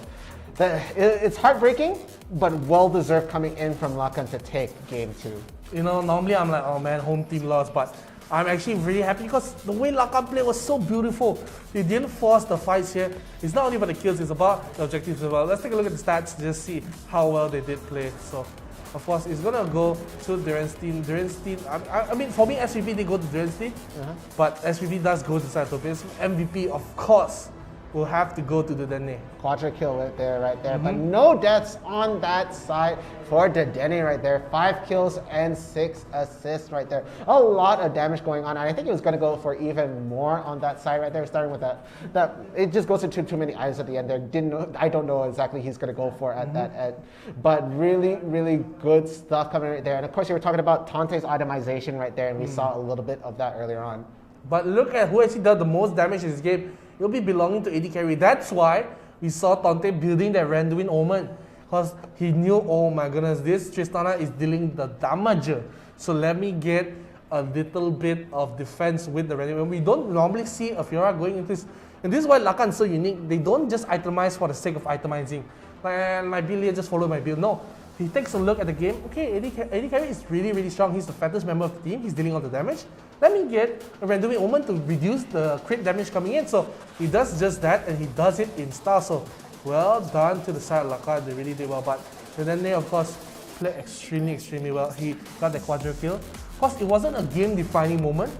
it's heartbreaking, but well-deserved coming in from Lakan to take game 2. You know, normally I'm like, oh man, home team lost, but I'm actually really happy because the way Lakan played was so beautiful. They didn't force the fights here. It's not only about the kills, it's about the objectives as well. Let's take a look at the stats to just see how well they did play. So, of course, it's going to go to 𝘍𝐷𝑒𝑛. I mean, for me, SVP, they go to 𝘍𝐷𝑒𝑛, but SVP does go to 𝘍𝐿𝐷𝑒𝑛. MVP, of course, will have to go to 𝘍𝐷𝑒𝑛. Quadra kill right there. But no deaths on that side for 𝘍𝐷𝑒𝑛 right there. 5 kills and 6 assists right there. A lot of damage going on. And I think it was going to go for even more on that side right there, starting with that it just goes into too many items at the end there. I don't know exactly he's going to go for at that end. But really, really good stuff coming right there. And of course, you were talking about 𝘍𝐿𝐷𝑒𝑛's itemization right there, and we saw a little bit of that earlier on. But look at who actually did the most damage in this game. It'll be belonging to AD carry. That's why we saw 𝘍𝐿𝐷𝑒𝑛 building that Randuin Omen. Because he knew, oh my goodness, this Tristana is dealing the damage. So let me get a little bit of defense with the Randuin. We don't normally see a Fiora going into this. And this is why Lakan is so unique. They don't just itemize for the sake of itemizing. Like, my build here, just follow my build. No. He takes a look at the game. Okay, AD carry is really, really strong. He's the fattest member of the team. He's dealing all the damage. Let me get a Randuin Omen to reduce the crit damage coming in. So he does just that, and he does it in style. So well done to the side of Lakan. They really did well. But then they, of course, played extremely, extremely well. He got the quadra kill. Of course, it wasn't a game-defining moment,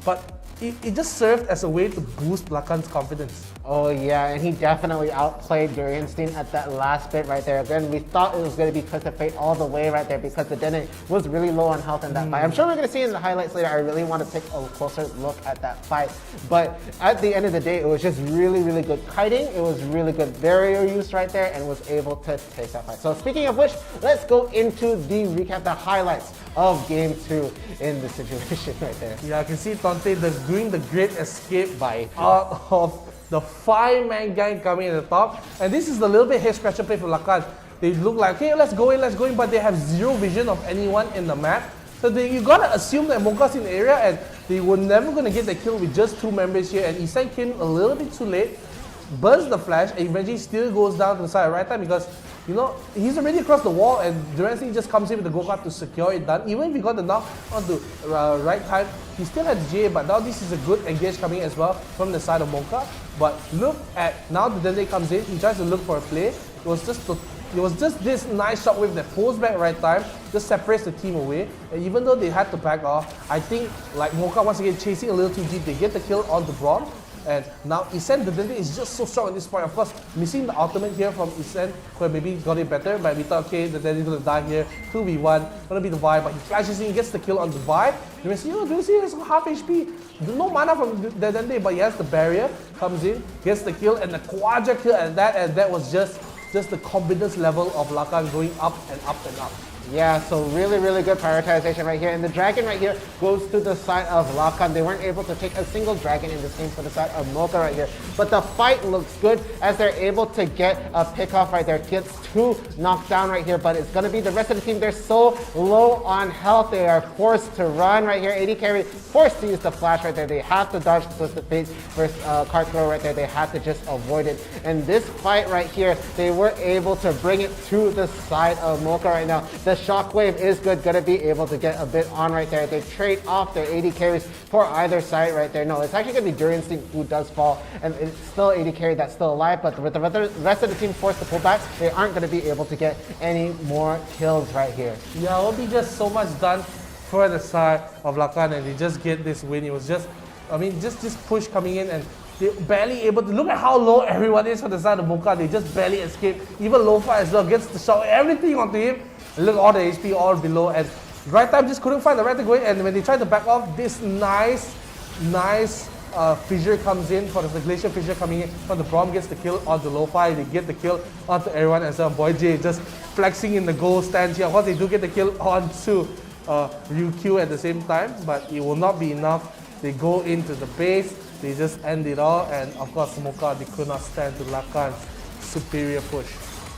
but it just served as a way to boost Lakan's confidence. Oh yeah, and he definitely outplayed 𝘍𝐷𝑒𝑛 at that last bit right there. Again, we thought it was going to be Twisted Fate all the way right there because the 𝘍𝐷𝑒𝑛 was really low on health in that fight. I'm sure we're going to see in the highlights later. I really want to take a closer look at that fight. But at the end of the day, it was just really, really good kiting. It was really good barrier use right there and was able to take that fight. So speaking of which, let's go into the recap, the highlights of game 2 in the situation right there. Yeah, I can see 𝘍𝐿𝐷𝑒𝑛 doing the great escape out of the 5-man gang coming at the top. And this is the little bit head scratcher play for Lakan. They look like, okay, let's go in, but they have zero vision of anyone in the map. So you gotta assume that Mocha's in the area, and they were never gonna get the kill with just 2 members here. And 𝑒𝐮 came a little bit too late, burns the flash, and eventually still goes down to the side right time because you know, he's already across the wall and 𝘎𝙬𝙬 just comes in with the go-kart to secure it done. Even if he got the knock on the right time, he still had J, but now this is a good engage coming as well from the side of Mocha. But look at, now the 𝘎𝙬𝙬 comes in, he tries to look for a play. It was just this nice shockwave that pulls back right time, just separates the team away. And even though they had to back off, I think like Mocha once again chasing a little too deep, they get the kill on the Braum. And now 𝐒𝐮𝐷 is just so strong at this point. Of course, missing the ultimate here from 𝐒𝐮, could have maybe got it better, but we thought, okay, 𝘎𝙬𝙬 is going to die here. 2v1, gonna be the Vi, but he flashes in, gets the kill on the Vi. 𝘎𝙬𝙬 has half HP, no mana from 𝘎𝙬𝙬, but he has the barrier, comes in, gets the kill, and the 𝐻𝐨𝐽𝐞𝐫𝐄 kill, and that was just the confidence level of Lakan going up and up and up. Yeah, so really, really good prioritization right here. And the dragon right here goes to the side of Lakan. They weren't able to take a single dragon in this game for the side of Mocha right here. But the fight looks good as they're able to get a pick off right there. Gets 2 knocked down right here, but it's going to be the rest of the team. They're so low on health. They are forced to run right here. AD carry forced to use the flash right there. They have to dodge the Twisted Fates versus card throw right there. They have to just avoid it. And this fight right here, they were able to bring it to the side of Mocha right now. The shockwave is good, gonna be able to get a bit on right there. They trade off their AD carries for either side right there. No, it's actually gonna be 𝘎𝙬𝙬 who does fall, and it's still AD carry that's still alive, but with the rest of the team forced to pull back, they aren't gonna be able to get any more kills right here. Yeah, it will be just so much done for the side of Lakan, and they just get this win. It was just, I mean, just this push coming in, and they're barely able to, look at how low everyone is for the side of Mocha. They just barely escape. Even 𝘍𝐿𝐴 as well gets the shot, everything onto him. And look, all the HP all below, and right time just couldn't find the right to go in, and when they tried to back off, this nice fissure comes in for the Glacier Fissure coming in, from the Braum gets the kill onto 𝘍𝐿𝐴, they get the kill onto everyone as well. Boy J just flexing in the goal stance here. Of course, they do get the kill onto Ryukyu at the same time, but it will not be enough. They go into the base, they just end it all, and of course Mocha, they could not stand to Lakan's superior push.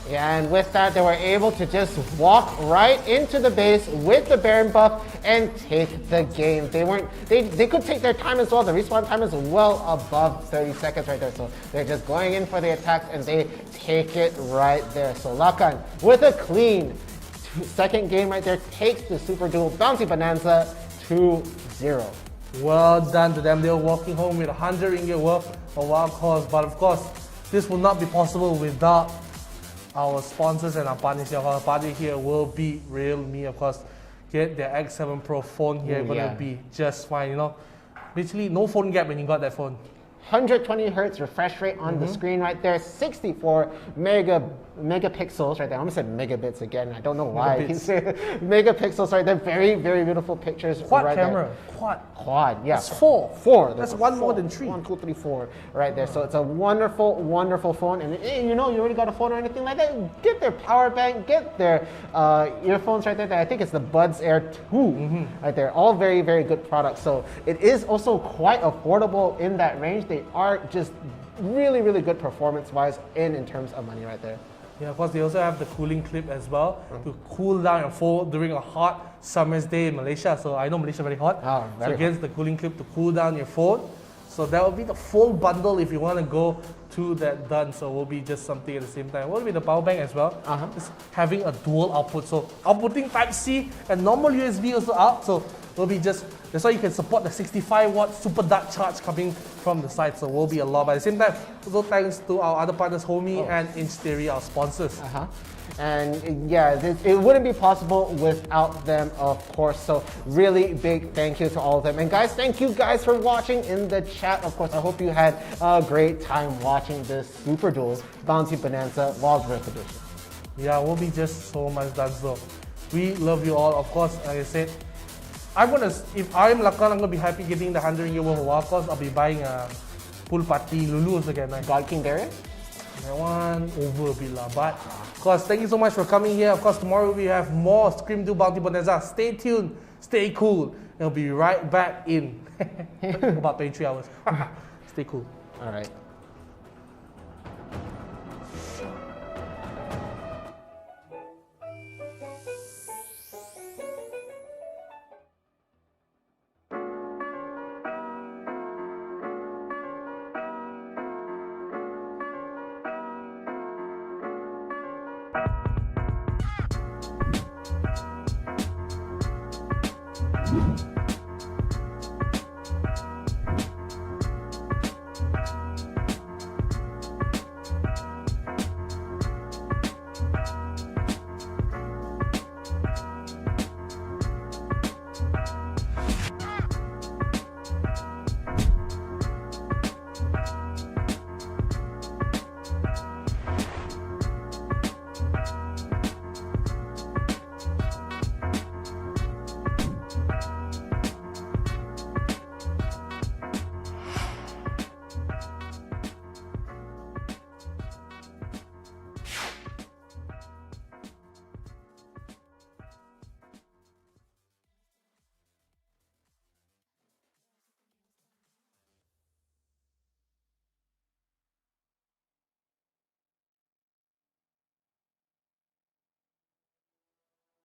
Yeah, and with that, they were able to just walk right into the base with the Baron buff and take the game. They could take their time as well. The respawn time is well above 30 seconds right there. So they're just going in for the attacks and they take it right there. So Lakan, with a clean second game right there, takes the Super Duel Bounty Bonanza 2-0. Well done to them. They were walking home with 100 ringgit worth of wild cards, but of course, this will not be possible without our sponsors and our partners here. Our partner here will be realme, of course. Get their X7 Pro phone here, gonna be just fine, you know. Literally no phone gap when you got that phone. 120 Hz refresh rate on the screen right there, 64 megapixels right there. I almost said megabits again. I don't know why. Megapixels right there. Very, very beautiful pictures. Quad right camera. There. Quad, yeah. That's 4. 4. That's one more than 3. 1, 2, 3, 4 right there. So it's a wonderful, wonderful phone. And you know, you already got a phone or anything like that, get their power bank, get their earphones right there. I think it's the Buds Air 2 right there. All very, very good products. So it is also quite affordable in that range. They are just really, really good performance-wise in terms of money right there. Yeah, of course, they also have the cooling clip as well to cool down your phone during a hot summer's day in Malaysia. So I know Malaysia very hot. So it gets the cooling clip to cool down your phone. So that will be the full bundle if you want to go to that done. So it will be just something at the same time. It will be the power bank as well. Just having a dual output. So outputting Type-C and normal USB also out. So it will be just, that's why you can support the 65-watt super dark charge coming from the side. So it will be a lot. But at the same time, also thanks to our other partners, HOMIEE and 𝐻𝙬𝙬, our sponsors. And yeah, it wouldn't be possible without them, of course. So really big thank you to all of them. And guys, thank you guys for watching in the chat. Of course, I hope you had a great time watching this Super Duel Bounty Bonanza Wild Rift Edition. Yeah, it will be just so much done. So we love you all. Of course, like I said, if I'm Lakan, I'm gonna be happy getting the 100 ringgit worth of wild cards. I'll be buying a pool party Lulu also again. God King Darius? That one over a bit lah. But of course, thank you so much for coming here. Of course, tomorrow we have more Scream 2 Bounty Bonanza. Stay tuned, stay cool. I'll be right back in about 23 hours. Stay cool. All right.